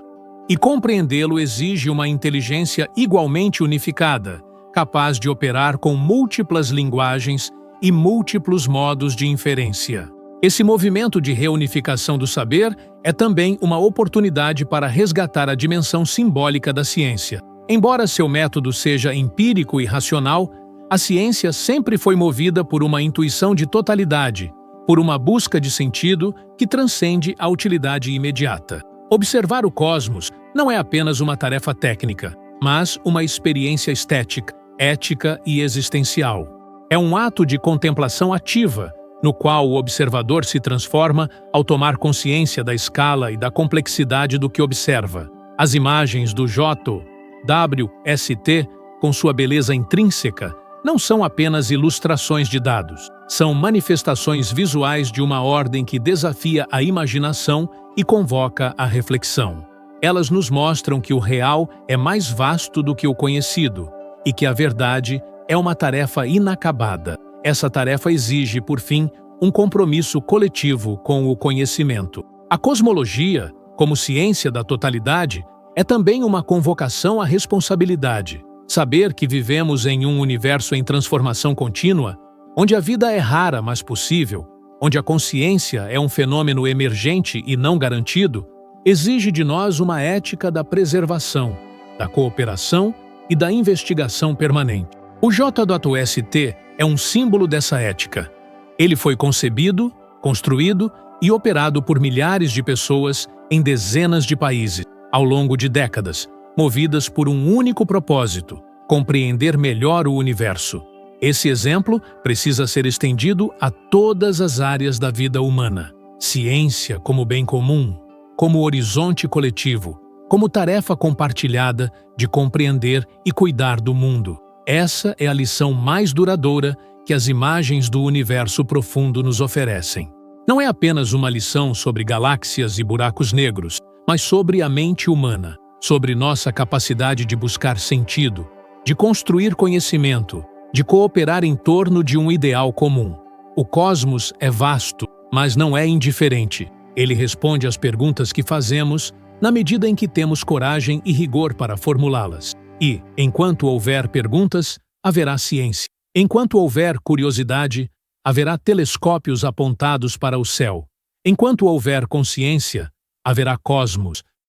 e compreendê-lo exige uma inteligência igualmente unificada, capaz de operar com múltiplas linguagens e múltiplos modos de inferência. Esse movimento de reunificação do saber é também uma oportunidade para resgatar a dimensão simbólica da ciência. Embora seu método seja empírico e racional, a ciência sempre foi movida por uma intuição de totalidade, por uma busca de sentido que transcende a utilidade imediata. Observar o cosmos não é apenas uma tarefa técnica, mas uma experiência estética, ética e existencial. É um ato de contemplação ativa, no qual o observador se transforma ao tomar consciência da escala e da complexidade do que observa. As imagens do JWST, com sua beleza intrínseca, não são apenas ilustrações de dados, são manifestações visuais de uma ordem que desafia a imaginação e convoca a reflexão. Elas nos mostram que o real é mais vasto do que o conhecido e que a verdade é uma tarefa inacabada. Essa tarefa exige, por fim, um compromisso coletivo com o conhecimento. A cosmologia, como ciência da totalidade, é também uma convocação à responsabilidade. Saber que vivemos em um universo em transformação contínua, onde a vida é rara, mas possível, onde a consciência é um fenômeno emergente e não garantido, exige de nós uma ética da preservação, da cooperação e da investigação permanente. O J.ST é um símbolo dessa ética. Ele foi concebido, construído e operado por milhares de pessoas em dezenas de países, ao longo de décadas, movidas por um único propósito: compreender melhor o universo. Esse exemplo precisa ser estendido a todas as áreas da vida humana. Ciência como bem comum, como horizonte coletivo, como tarefa compartilhada de compreender e cuidar do mundo. Essa é a lição mais duradoura que as imagens do universo profundo nos oferecem. Não é apenas uma lição sobre galáxias e buracos negros, mas sobre a mente humana, sobre nossa capacidade de buscar sentido, de construir conhecimento, de cooperar em torno de um ideal comum. O cosmos é vasto, mas não é indiferente. Ele responde às perguntas que fazemos na medida em que temos coragem e rigor para formulá-las. E, enquanto houver perguntas, haverá ciência. Enquanto houver curiosidade, haverá telescópios apontados para o céu. Enquanto houver consciência, haverá cosmos,